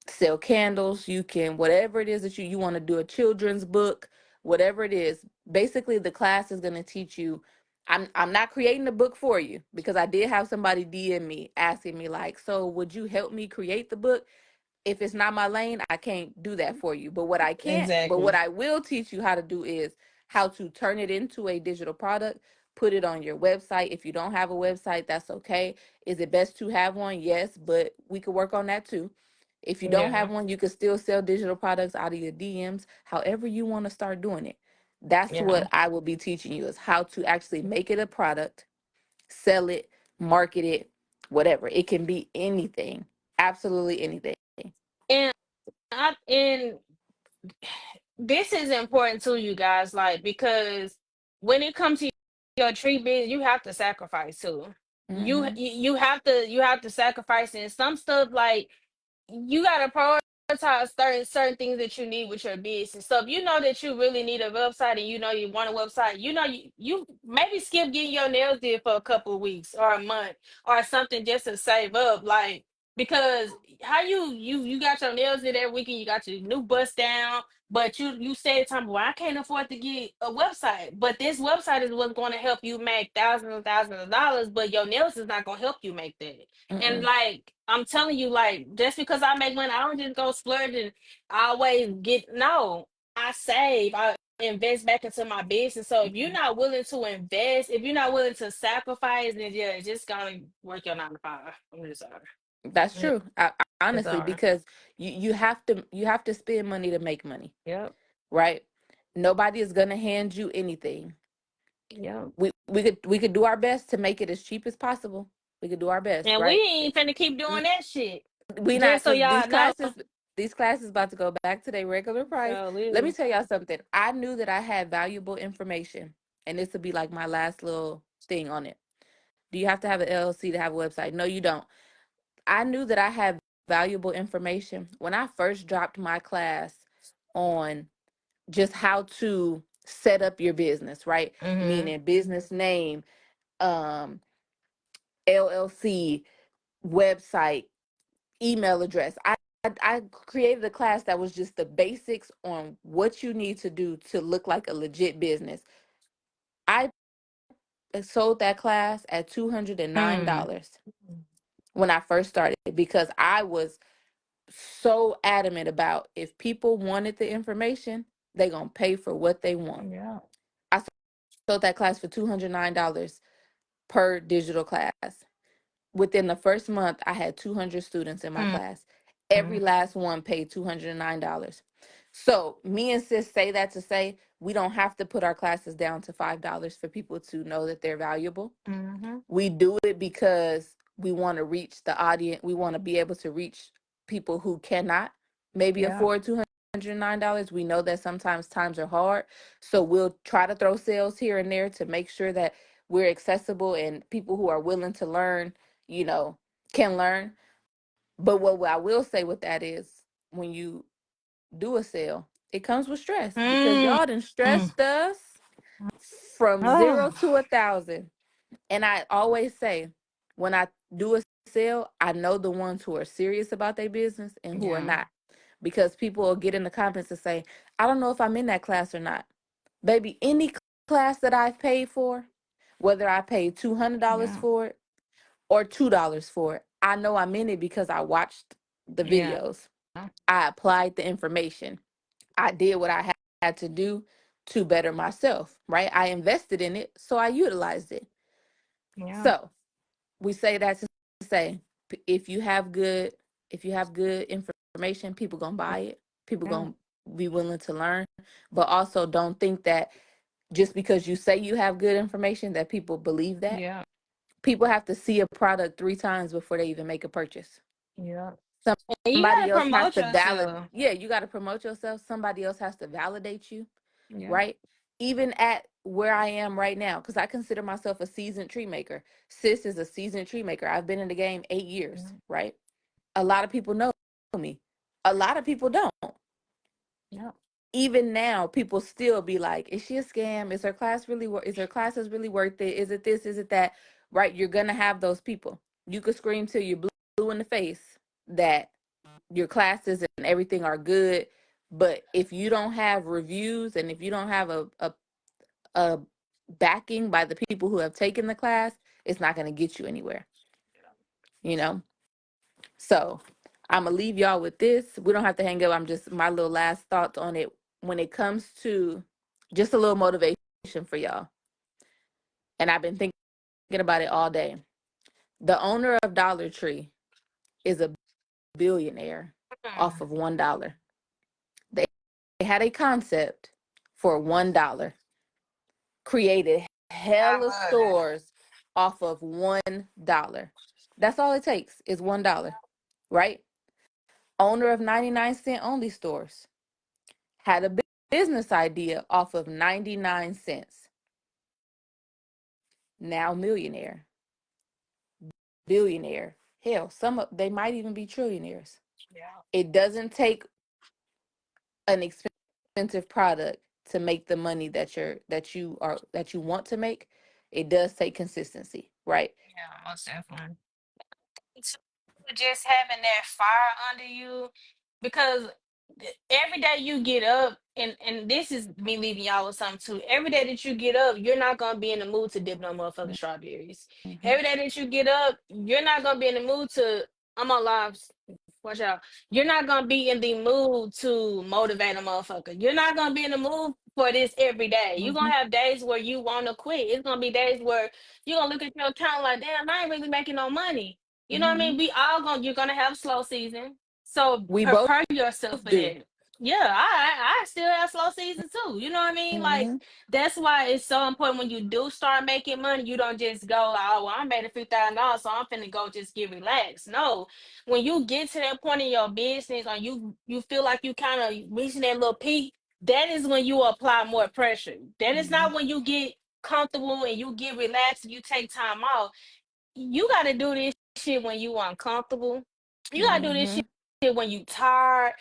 sell candles, you can whatever it is that you want to do, a children's book, whatever it is. Basically the class is going to teach you. I'm not creating a book for you because I did have somebody DM me asking me like, so would you help me create the book? If it's not my lane, I can't do that for you. But what Exactly. I will teach you how to do is how to turn it into a digital product, put it on your website. If you don't have a website, that's okay. Is it best to have one? Yes, but we could work on that too. If you don't Yeah. have one, you can still sell digital products out of your DMs, however you want to start doing it. That's Yeah. what I will be teaching you is how to actually make it a product, sell it, market it, whatever. It can be anything, absolutely anything. And and this is important to you guys, like, because when it comes to your tree business, you have to sacrifice too. Hmm. You have to sacrifice, and some stuff like you gotta prioritize certain things that you need with your business. So if you know that you really need a website and you know you want a website, you maybe skip getting your nails did for a couple of weeks or a month or something just to save up. Like, because how you got your nails did every weekend, you got your new bust down, but you said time, well, I can't afford to get a website. But this website is what's going to help you make thousands and thousands of dollars, but your nails is not gonna help you make that. And Mm-mm. like I'm telling you, like, just because I make money, I don't just go splurge and always get, no. I save, I invest back into my business. So if you're Mhm. not willing to invest, if you're not willing to sacrifice, then yeah, it's just gonna work your 9 to 5. I'm just sorry. That's Yeah, true. it's Honestly, sorry. because you have to spend money to make money, Yep. right? Nobody is gonna hand you anything. Yep. We could do our best to make it as cheap as possible. We could do our best, And we right? ain't finna keep doing N- that shit. We not Just so because y'all know. these classes about to go back to their regular price. So Let me is. tell y'all something. I knew that I had valuable information, and this would be like my last little thing on it. Do you have to have an LLC to have a website? No, you don't. I knew that I had valuable information when I first dropped my class on just how to set up your business, right? Mm-hmm. Meaning business name, um, LLC, website, email address. I created a class that was just the basics on what you need to do to look like a legit business. I sold that class at Mm. $209 when I first started because I was so adamant about if people wanted the information, they gonna pay for what they want. Yeah. I sold that class for $209 per digital class. Within the first month, I had 200 students in my Mm. class. Every last one paid $209. So me and sis say that to say we don't have to put our classes down to $5 for people to know that they're valuable. Mm-hmm. We do it because we want to reach the audience. We want to be able to reach people who cannot maybe Yeah. afford $209. We know that sometimes times are hard. So we'll try to throw sales here and there to make sure that we're accessible and people who are willing to learn, you know, can learn. But what I will say with that is when you do a sale, It comes with stress because Mm. y'all done stressed us from zero Oh, to 1,000. And I always say, when I do a sale, I know the ones who are serious about their business and who are yeah, not. Because people will get in the comments and say, I don't know if I'm in that class or not. Baby, any class that I've paid for, whether I paid $200 yeah, for it or $2 for it, I know I'm in it because I watched the yeah, videos. I applied the information. I did what I had to do to better myself, right? I invested in it, so I utilized it. yeah, So we say that to say, if you have good, if you have good information, people gonna buy it. People yeah, gonna be willing to learn. But also don't think that just because you say you have good information that people believe that. yeah, People have to see a product 3 times before they even make a purchase. yeah. And you Somebody gotta else has promote to validate. yourself. Yeah, you got to promote yourself. Somebody else has to validate you, Yeah, right? Even at where I am right now, because I consider myself a seasoned tree maker. Sis is a seasoned tree maker. I've been in the game 8 years, yeah, right? A lot of people know me. A lot of people don't. yeah, Even now, people still be like, "Is she a scam? Is her class really? Is her classes really worth it? Is it this? Is it that?" Right? You're gonna have those people. You could scream till you're blue in the face that your classes and everything are good, but if you don't have reviews and if you don't have a backing by the people who have taken the class, it's not going to get you anywhere, you know. So I'm gonna leave y'all with this. We don't have to hang up. I'm just my little last thoughts on it when it comes to just a little motivation for y'all. And I've been thinking about it all day. The owner of Dollar Tree is a billionaire off of $1. They had a concept for $1, created I hella love that. stores off of $1. That's all it takes is $1, right? Owner of 99-cent only stores had a business idea off of 99 cents. Now millionaire, billionaire. Hell, some of they might even be trillionaires. Yeah, It doesn't take an expensive product to make the money that you want to make. It does take consistency, right? yeah, most definitely. It's just having that fire under you because every day you get up and this is me leaving y'all with something too. Every day that you get up, you're not gonna be in the mood to dip no motherfucking strawberries. Mm-hmm. Every day that you get up, you're not gonna be in the mood to I'm on live. Watch out. You're not gonna be in the mood to motivate a motherfucker. You're not gonna be in the mood for this every day. You're Mm-hmm. gonna have days where you wanna quit. It's gonna be days where you're gonna look at your account like, damn, I ain't really making no money. You know what I Mm-hmm. mean? We all gonna you're gonna have slow season. So We both prepare yourself for do. that. Yeah, I still have slow season too. You know what I mean? Like Mm-hmm. that's why it's so important when you do start making money, you don't just go like, oh, well, I made a few $1,000, so I'm finna go just get relaxed. No, when you get to that point in your business, or you feel like you kind of reaching that little peak, that is when you apply more pressure. That is Mm-hmm. not when you get comfortable and you get relaxed and you take time off. You got to do this shit when you uncomfortable. You got to do this Mm-hmm. shit when you tired.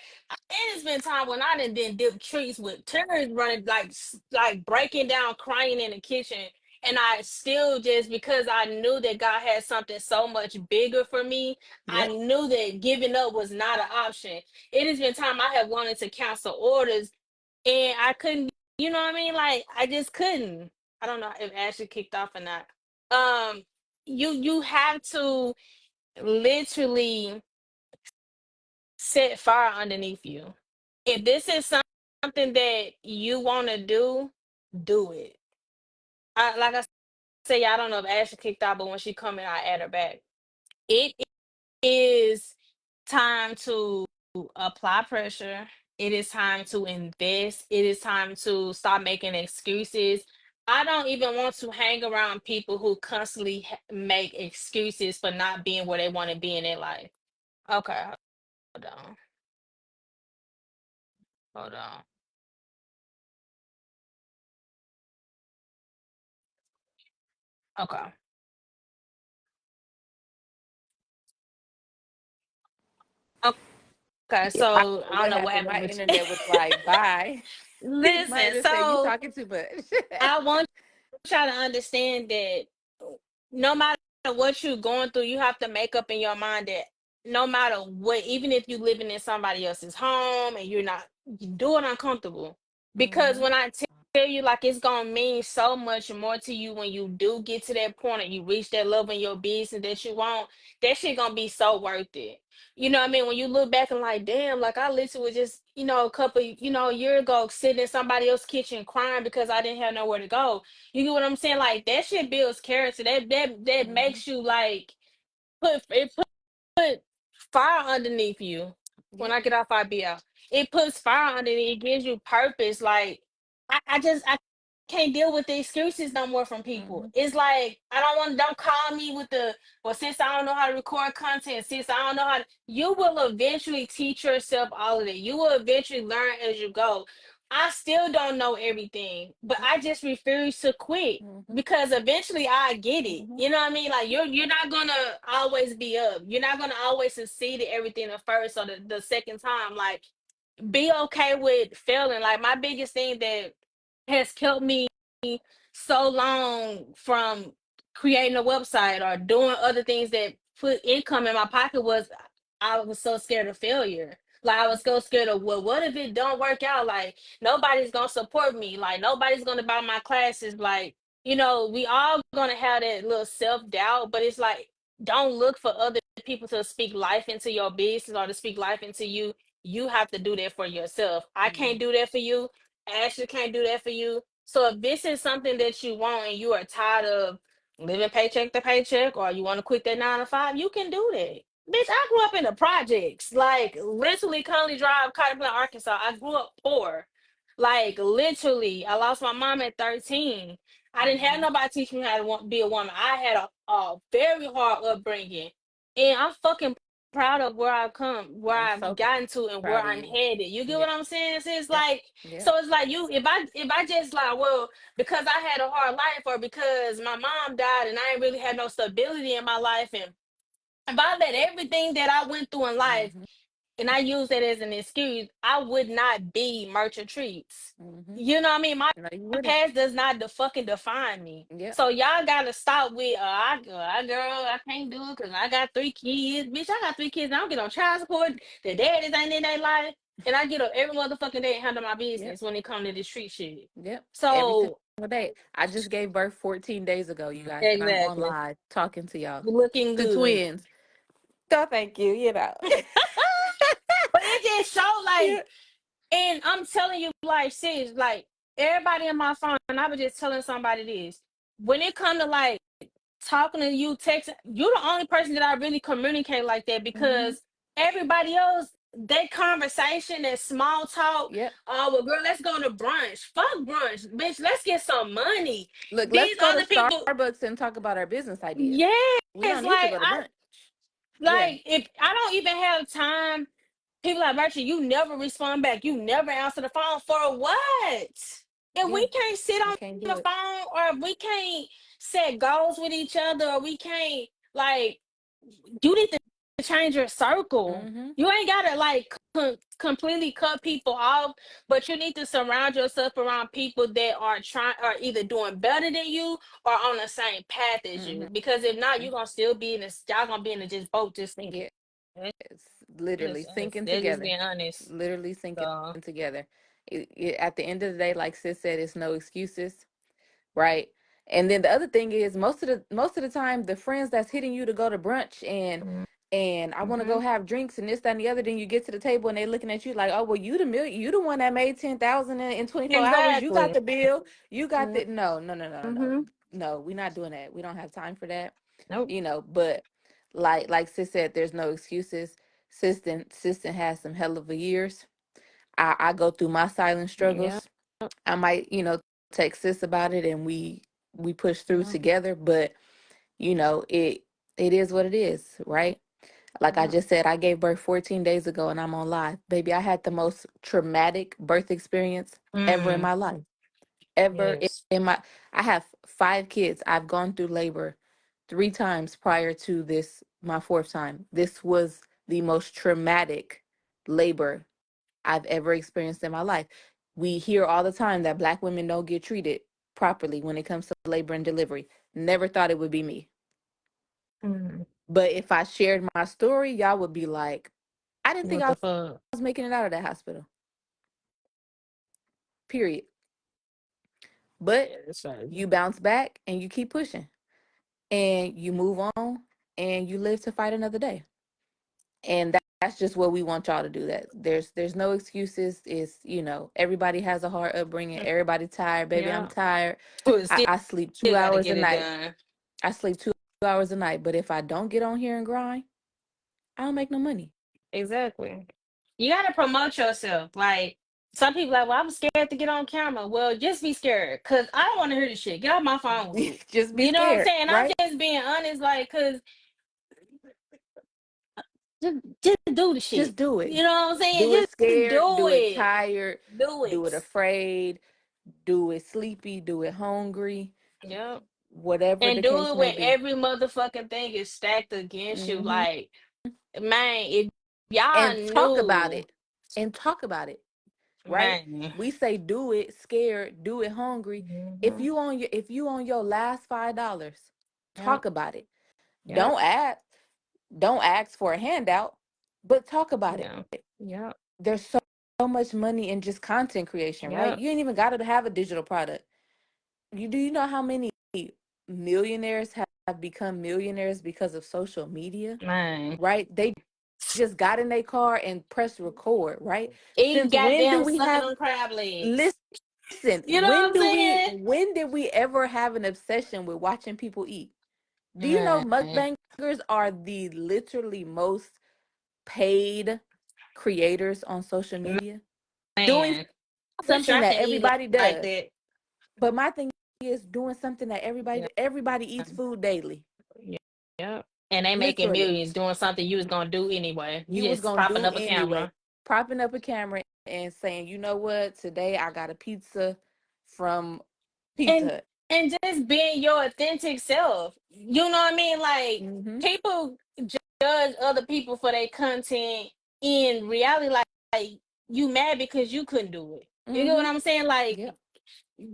It has been time when I done dip trees with tears running, like like breaking down, crying in the kitchen, and I still just because I knew that God had something so much bigger for me. I Yep. knew that giving up was not an option. It has been time I have wanted to cancel orders, and I couldn't. You know what I mean? Like I just couldn't. I don't know if Ashley kicked off or not. Um, you have to literally set fire underneath you. If this is something that you want to do it. Like I say, I don't know if Ashley kicked out, but when she come in, I add her back. It is time to apply pressure. It is time to invest. It is time to stop making excuses. I don't even want to hang around people who constantly make excuses for not being where they want to be in their life. Okay, hold on. Hold on. Okay. Okay, Yeah, I so don't know I don't what know what happened. happened My with internet was like, bye. It might have listen, just said you so talking too much. I want y'all to understand that no matter what you're going through, you have to make up in your mind that no matter what, even if you're living in somebody else's home and you're not, you do it uncomfortable. Because Hmm. when I tell you, like, it's gonna mean so much more to you when you do get to that point and you reach that level in your business that you want, that shit gonna be so worth it. You know what I mean? When you look back and like, damn, like I literally was just, a couple, a year ago sitting in somebody else's kitchen crying because I didn't have nowhere to go. You get what I'm saying? Like that shit builds character. That Hmm. makes you like put fire underneath you. When Yep. I get off, I be out. It puts fire underneath. It gives you purpose. Like I can't deal with the excuses no more from people. Hmm. It's like I don't want. Don't call me with the well. Since I don't know how to record content, since I don't know how to, you will eventually teach yourself all of it. You will eventually learn as you go. I still don't know everything, but I just refuse to quit Hmm. because eventually I get it. Hmm. You know what I mean? Like you're not gonna always be up. You're not gonna always succeed at everything the first or the second time. Like be okay with failing. Like my biggest thing that has kept me so long from creating a website or doing other things that put income in my pocket was I was so scared of failure. Like I was so scared of well, what if it don't work out? Like nobody's gonna support me. Like nobody's gonna buy my classes. Like we all gonna have that little self doubt. But it's like don't look for other people to speak life into your business or to speak life into you. You have to do that for yourself. I can't do that for you. Ashley can't do that for you. So if this is something that you want and you are tired of living paycheck to paycheck or you want to quit that 9 to 5, you can do that. Bitch, I grew up in the projects. Like literally Conley Drive, Cottonwood, Arkansas. I grew up poor. Like literally, I lost my mom at 13. I didn't have Hmm. nobody teach me how to be a woman. I had a very hard upbringing. And I'm fucking proud of where I've come, where I'm I've so gotten to, and where proud of I'm you. headed. You get Yeah. what I'm saying? So it's Yep. like, Yep. so it's like if I just like, well, because I had a hard life, or because my mom died and I ain't really had no stability in my life, and if I let everything that I went through in life Hmm. and I use that as an excuse, I would not be merchant treats. Hmm. You know what I mean? My No, you wouldn't. past does not fucking define me. Yep. So y'all gotta stop with girl, I can't do it because I got 3 kids. Bitch, I got 3 kids. I don't get on child support. The daddies ain't in their life. And I get up every motherfucking day and handle my Yep. business when it comes to this street shit. Yep. Every single So day. I just gave birth 14 days ago, you guys, and I'm on exactly. live talking to y'all. Looking The good. twins. So thank you, But it just showed Yeah. like, and I'm telling you, like, sis, like everybody in my phone, and I was just telling somebody this. When it come to like talking to you, texting, you're the only person that I really communicate like that Hmm. because everybody else, that conversation, that small talk, Yep. oh well girl, let's go to brunch. Fuck brunch, bitch, let's get some money. Look, let's These go to other people, Starbucks and talk about our business ideas. yes, We don't need to like go to I brunch. Yeah. like if I don't even have time, people like Rachel, you never respond back. You never answer the phone for what? If Yeah. we can't sit We on can't do the it. phone or if we can't set goals with each other or we can't like you need to change your circle. Hmm. You ain't gotta like completely cut people off, but you need to surround yourself around people that are trying are either doing better than you or on the same path as Hmm. you. Because if not, you're gonna still be in this y'all gonna be in the just boat just thinking. Yeah. It's literally sinking They're just together. being honest. Literally sinking So together. At the end of the day, like sis said, it's no excuses, right? And then the other thing is most of the time the friends that's hitting you to go to brunch and I want to mm-hmm. go have drinks and this, that, and the other, then you get to the table and they looking at you like, oh well, you the one that made 10,000 in 24 hours. You got Exactly. the bill. You got the no, no, no, no, no, no. Mm-hmm. No, we're not doing that. We don't have time for that. Nope. But like sis said, there's no excuses. Sistan has some hell of a years. I go through my silent Yeah. struggles. I might, text sis about it and we push through Yeah. together, but it is what it is, right? Like I Yeah. just said, I gave birth 14 days ago and I'm on live. Baby, I had the most traumatic birth experience ever in Mm. my life. Ever Yes. in my I have 5 kids. I've gone through labor 3 times prior to this, my fourth time. This was the most traumatic labor I've ever experienced in my life. We hear all the time that Black women don't get treated properly when it comes to labor and delivery. Never thought it would be me. Mm, But if I shared my story, y'all would be like, I didn't think what I the fuck? was making it out of that hospital. Period. But Yeah, it's crazy. you bounce back and you keep pushing and you move on and you live to fight another day. And that's just what we want y'all to do. That there's no excuses. It's, everybody has a hard upbringing. Everybody tired. Baby, I'm Yeah. tired. But I, still I sleep two gotta hours a get it night. done. I sleep 2 hours a night. But if I don't get on here and grind, I don't make no money. Exactly. You gotta promote yourself. Like some people like, well, I'm scared to get on camera. Well, just be scared. Cause I don't want to hear this shit. Get off my phone with it. Just be You know what I'm scared, saying? I'm right? just being honest, like, cause just do the shit. Just do it. You know what I'm saying? Do it Just scared. do Do it it. tired. Do Do it. it afraid. Do it sleepy. Do it hungry. Yep. Whatever And the do case it may when be. every motherfucking thing is stacked against you. Hmm. Like, man, if y'all And talk about knew, it. And talk about it. Right? man. We say do it scared, do it hungry. If Hmm. you on your last $5, Yep. talk about it. Yep. Don't ask for a handout, but talk about it. Yeah. Yep. There's so much money in just content creation, right? Yep. You ain't even got to have a digital product. Do you know how many millionaires have become millionaires because of social media? Man. Right? They just got in their car and pressed record, right? Eating Since when do goddamn we sucking have on crab legs. listen, You know what I'm saying? when did we ever have an obsession with watching people eat? Do you know Man. mukbangers are the literally most paid creators on social media? Doing Man. I wish something I that can eat everybody like does. that. But my thing is doing something that Yeah. everybody eats food daily. Yeah. Yeah. And they making Literally. millions doing something you was gonna do anyway. You You was just gonna propping do up a anyway. camera. Propping up a camera and saying, you know what, today I got a pizza from Pizza and Hut. and just being your authentic self. You know what I mean? Like Mm-hmm. people judge other people for their content. In reality, like you mad because you couldn't do it. You get what Mm-hmm. I'm saying? Like Yep.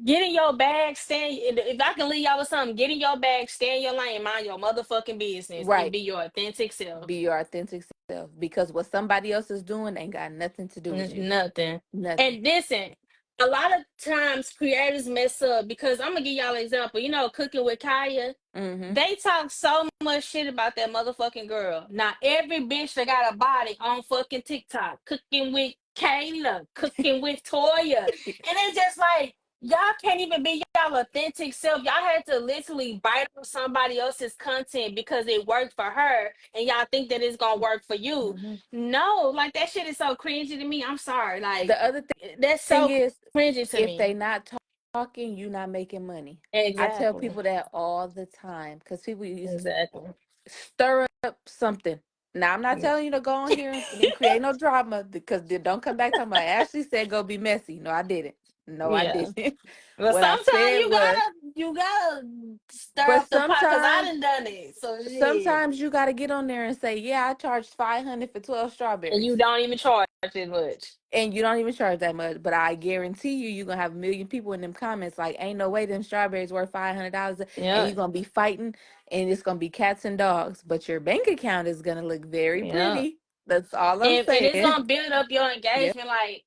get in your bag, stand. If I can leave y'all with something, get in your bag, stay in your lane, mind your motherfucking business, and Right. be your authentic self. Be your authentic self. Because what somebody else is doing ain't got nothing to do with you. Nothing. Nothing. And listen, a lot of times creators mess up because I'm gonna give y'all an example. You know, cooking with Kaya. Mm-hmm. They talk so much shit about that motherfucking girl. Now every bitch that got a body on fucking TikTok, cooking with Kayla, cooking with Toya, and it's just like y'all can't even be y'all authentic self. Y'all had to literally bite on somebody else's content because it worked for her, and y'all think that it's gonna work for you. Mm-hmm. No, like that shit is so cringy to me. I'm sorry, like The other that's thing so is, cringy to if they me. not talking, you not making money. I tell Exactly, people that all the time because people use exactly. stir up something. Now I'm not telling you to go on here and create no drama because then don't come back talking about Ashley said go be messy. No, I didn't. No, I Yeah. didn't. Well, What I sometimes said was, you gotta stir but up the pot because I sometimes done done it. So shit, sometimes you got to get on there and say, yeah, I charged 500 for 12 and you strawberries. don't even charge as much. And you don't even charge that much, but I guarantee you're gonna have a million people in them comments like, "Ain't no way them strawberries worth $500," and Yeah, you're gonna be fighting, and it's gonna be cats and dogs. But your bank account is gonna look very yeah, pretty. That's all I'm and it's saying. gonna build up your Yep. engagement. Like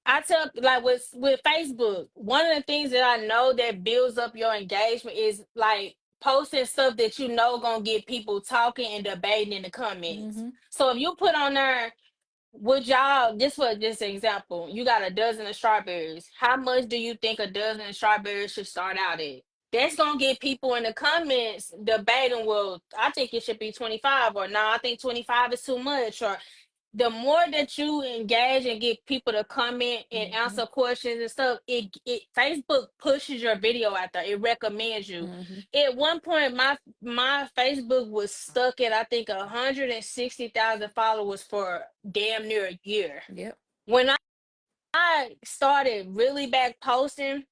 I tell, like with Facebook, one of the things that I know that builds up your engagement is like posting stuff that you know gonna get people talking and debating in the comments. Mm-hmm. So if you put on there, would y'all, this was just an example. You got a dozen of strawberries. How much do you think a dozen of strawberries should start out at? That's gonna get people in the comments debating. Well, I think it should be 25, or no, I think 25 is too much. Or the more that you engage and get people to comment and Mm-hmm. answer questions and stuff, it Facebook pushes your video out there. It recommends you. Mm-hmm. At one point, my Facebook was stuck at I think 160,000 followers for damn near a year. Yep. When I started really back posting,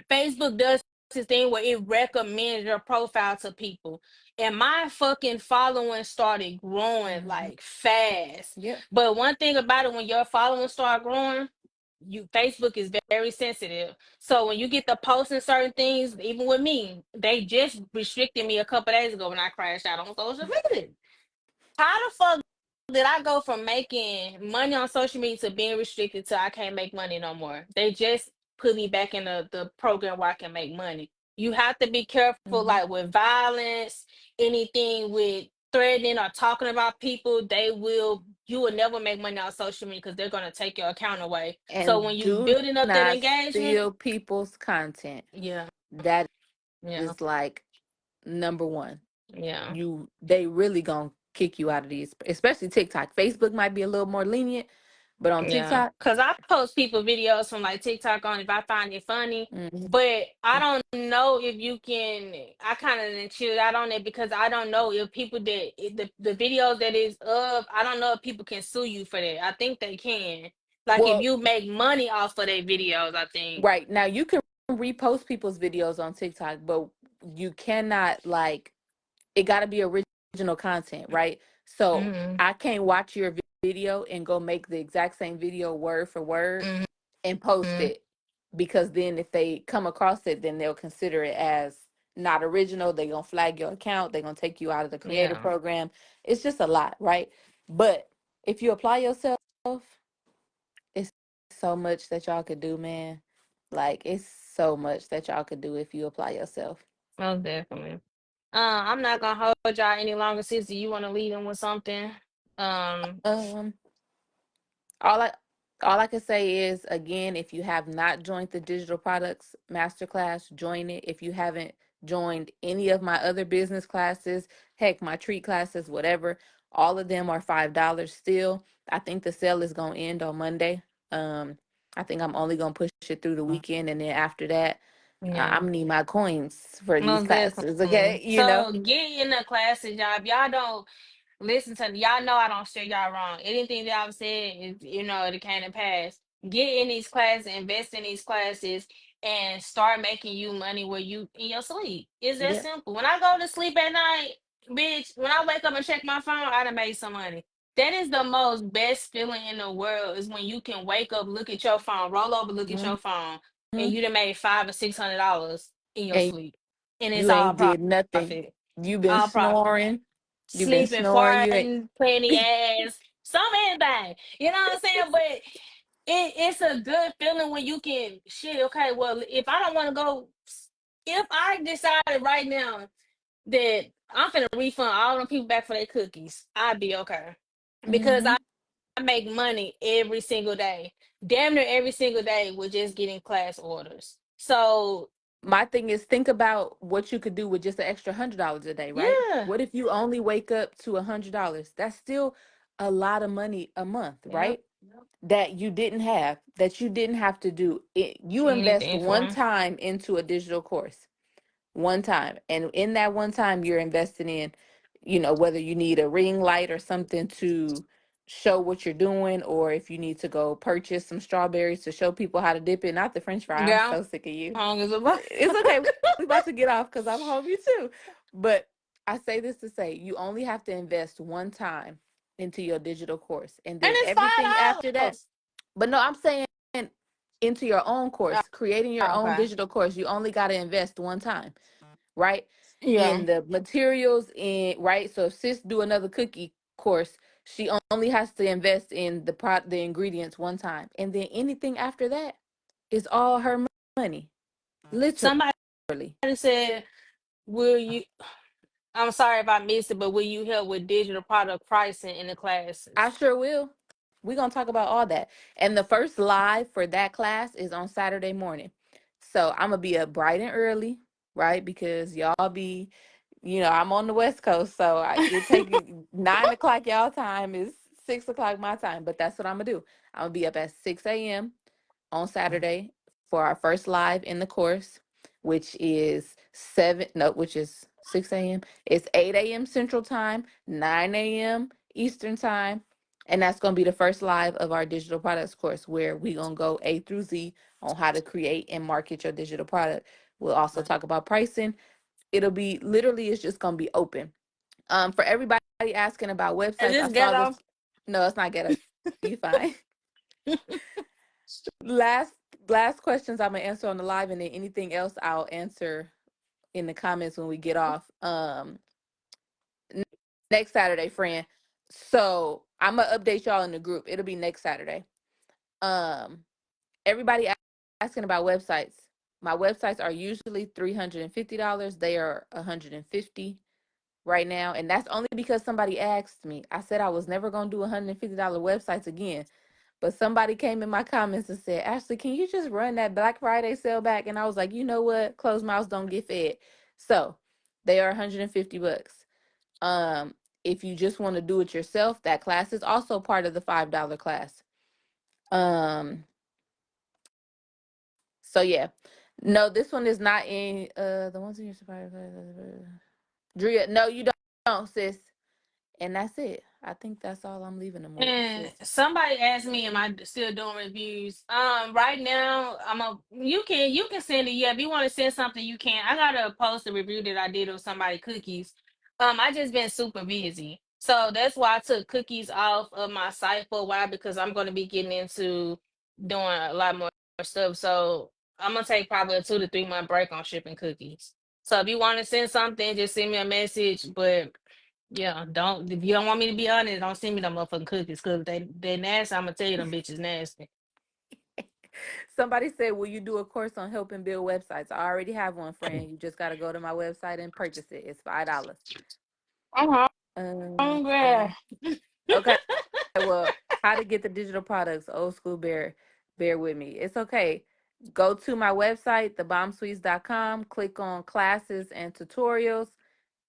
Facebook does this thing where it recommends your profile to people. and my fucking following started growing Mhm. like fast. Yep. But one thing about it, when your following start growing, Facebook is very sensitive. So when you get to posting certain things, even with me, they just restricted me a couple days ago when I crashed out on social media. How the fuck did I go from making money on social media to being restricted to I can't make money no more? They just put me back in the program where I can make money. You have to be careful, Mhm. like with violence, anything with threatening or talking about people, you will never make money on social media because they're gonna take your account away. So when And you do building up that not engagement, steal people's content. yeah, That yeah, is like number one. yeah. They really gonna kick you out of these, especially TikTok. Facebook might be a little more lenient, but on Yeah, TikTok, cause I post people videos from like TikTok on if I find it funny, mhm. but I don't know if you can. I kind of chilled out on it because I don't know if people the videos that is of. I don't know if people can sue you for that. I think they can. Like if Well, you make money off of their videos, I think. right now you can repost people's videos on TikTok, but you cannot like it got to be original content, right? So Mm-hmm. I can't watch your video and go make the exact same video word for word and post Mm-hmm. it, because then if they come across it, then they'll consider it as not original. They're gonna flag your account. They're gonna take you out of the creator Yeah. program. It's just a lot, right? But if you apply yourself, it's so much that y'all could do, man. Like it's so much that y'all could do if you apply yourself. Most definitely. I'm not gonna hold y'all any longer, sister. You want to lead them with something? Um. Um, All I all I can say is, again, if you have not joined the digital products masterclass, join it. If you haven't joined any of my other business classes, heck, my treat classes, whatever, all of them are $5 still. I think the sale is gonna end on Monday. Um, I think I'm only gonna push it through the weekend, and then after that, I'm Yeah. gonna need my coins for these Most classes. definitely. Okay, So get in the classes, y'all. If y'all don't listen to y'all know I don't steer y'all wrong. Anything that I've said is, it came to pass. Get in these classes, invest in these classes, and start making you money where you in your sleep. It's that yeah. simple. When I go to sleep at night, bitch, when I wake up and check my phone, I done made some money. That is the most best feeling in the world is when you can wake up, look at your phone, roll over, look at Mhm. your phone, and you done made $500 or $600 in your And sleep. And it's you all ain't did nothing. profit. You've been All profit snoring. You've been sleeping, snoring. You ain't. farting, playing the ass, some anything. You know what I'm saying? But it's a good feeling when you can shit. Okay, well, if I don't want to go, if I decided right now that I'm finna refund all them people back for their cookies, I'd be okay because Hmm. I make money every single day, damn near every single day with just getting class orders. So My thing is, think about what you could do with just an extra $100 a day, right? yeah, What if you only wake up to $100? That's still a lot of money a month, yep, right? That you didn't have, that you didn't have to do. You invest anything one for time into a digital course. One time, and in that one time you're investing in, whether you need a ring light or something to show what you're doing, or if you need to go purchase some strawberries to show people how to dip it, not the french fry. I'm girl. so sick of you. Long as a It's okay, we about to get off because I'm hungry too. But I say this to say, you only have to invest one time into your digital course, and And then it's everything after that. $5. But no, I'm saying into your own Oh, course, creating your own okay. digital course, you only got to invest one time, right? Yeah. In the materials, in right. So if sis do another cookie course, she only has to invest in the ingredients one time, and then anything after that is all her money, literally. Somebody said, will you I'm sorry if I missed it, but will you help with digital product pricing in the I classes? sure will. We're gonna talk about all that. And the first live for that class is on Saturday morning. So I'm gonna be up bright and early, right? Because y'all be, I'm on the West Coast, so it take 9 o'clock y'all time is 6 o'clock my time. But that's what I'm gonna do. I'm gonna be up at 6 a.m. on Saturday for our first live in the course, which is seven, no, which is 6 a.m. It's 8 a.m. Central Time, 9 a.m. Eastern Time. And that's going to be the first live of our digital products course, where we're going to go A through Z on how to create and market your digital product. We'll also talk about pricing, It'll be literally, it's just gonna be open. For everybody asking about Is websites, I this saw this. ghetto? No, it's not ghetto. You fine. last last questions I'm gonna answer on the live, and then anything else I'll answer in the comments when we get off. N- Next Saturday, friend. So I'm gonna update y'all in the group. It'll be next Saturday. Um, everybody asking about websites. My websites are usually $350. They are 150 right now, and that's only because somebody asked me. I said I was never gonna do $150 websites again, but somebody came in my comments and said, "Ashley, can you just run that Black Friday sale back?" And I was like, you know what? Closed mouths don't get fed. So they are 150 bucks. Um, if you just want to do it yourself, that class is also part of the $5 class. Um, so yeah. No, this one is not in the ones in your surprise. Drea, no, you don't, sis. And that's it. I think that's all I'm leaving them with, And sis. somebody asked me, "Am I still doing reviews?" Right now, you can send it. Yeah, if you want to send something, you can. I gotta post a review that I did of somebody cookies. I just been super busy, so that's why I took cookies off of my site for a while because I'm gonna be getting into doing a lot more stuff. So I'm gonna take probably a 2 to 3 month break on shipping cookies. So if you want to send something, just send me a message. But yeah, don't if you don't want me to be honest, don't send me them motherfucking cookies because they nasty. I'm gonna tell you them bitches nasty. Somebody said, "Will you do a course on helping build websites?" I already have one, friend. You just got to go to my website and purchase it. It's $5. I'm Um, hungry. okay. Well, how to get the digital products? Old school. Bear with me. It's okay. Go to my website, thebombsweets.com. Click on classes and tutorials,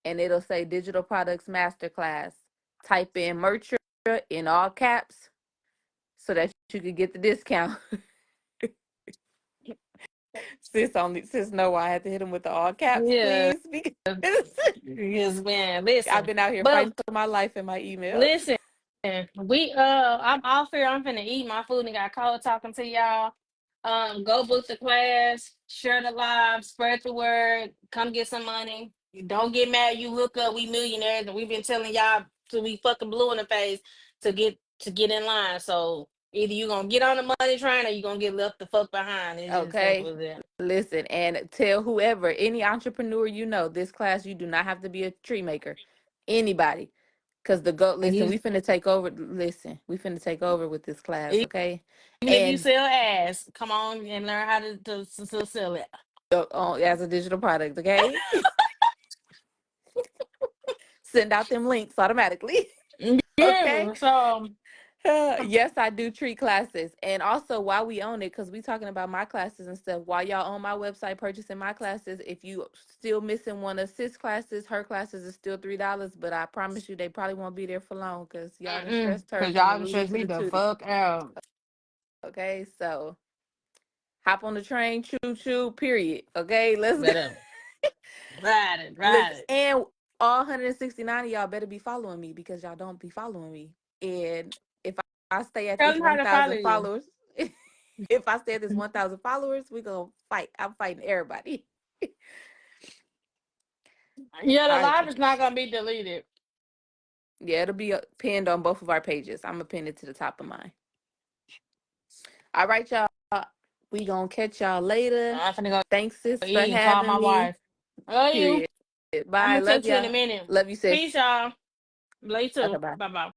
and it'll say digital products masterclass. Type in Merchant in all caps so that you could get the discount. Sis know why I had to hit him with the all caps, Yeah, please. Because yes, man. I've Listen, been out here but fighting for my life in my emails. listen, I'm off here. I'm finna eat my food and got cold talking to y'all. Go book the class, share the live, spread the word, come get some money. Don't get mad. You look up, we millionaires, and we've been telling y'all to be fucking blue in the face to get in line. So either you gonna get on the money train or you gonna get left the fuck behind. It's just simple Okay. as that. Listen, and tell whoever, any entrepreneur you know, this class, you do not have to be a tree maker. Anybody. Because And listen, you, we finna take over. Listen, we finna take over with this class, okay? even if you And sell ass, come on and learn how to sell it. as a digital product, okay? Send out them links automatically, okay? Yeah. So Yes, I do treat classes. And also, while we own it, because we talking about my classes and stuff, while y'all on my website purchasing my classes, if you still missing one of sis classes, her classes is still $3, but I promise you they probably won't be there for long because y'all done stressed her cause from the y'all can rooty stress to me the the tootie. fuck out. Okay, so hop on the train, choo choo, period. Okay, let's go. Better ride it, Listen, ride it. and all 169 of y'all better be following me because y'all don't be following me. And if I stay at Tell this them how to follow 1,000 you. followers, if I stay at this 1,000 followers, we gonna fight. I'm fighting everybody. Yeah, the All right, live is not gonna be deleted. yeah, it'll be pinned on both of our pages. I'm gonna pin it to the top of mine. All right, y'all. We gonna catch y'all later. I'm finna go Thanks, sis, for eat and call my having me. wife. Love you. Period. I'm Bye. gonna Love text you in a y'all. minute. Love you, sis. Peace, y'all. Love you Okay, too. bye. Bye bye.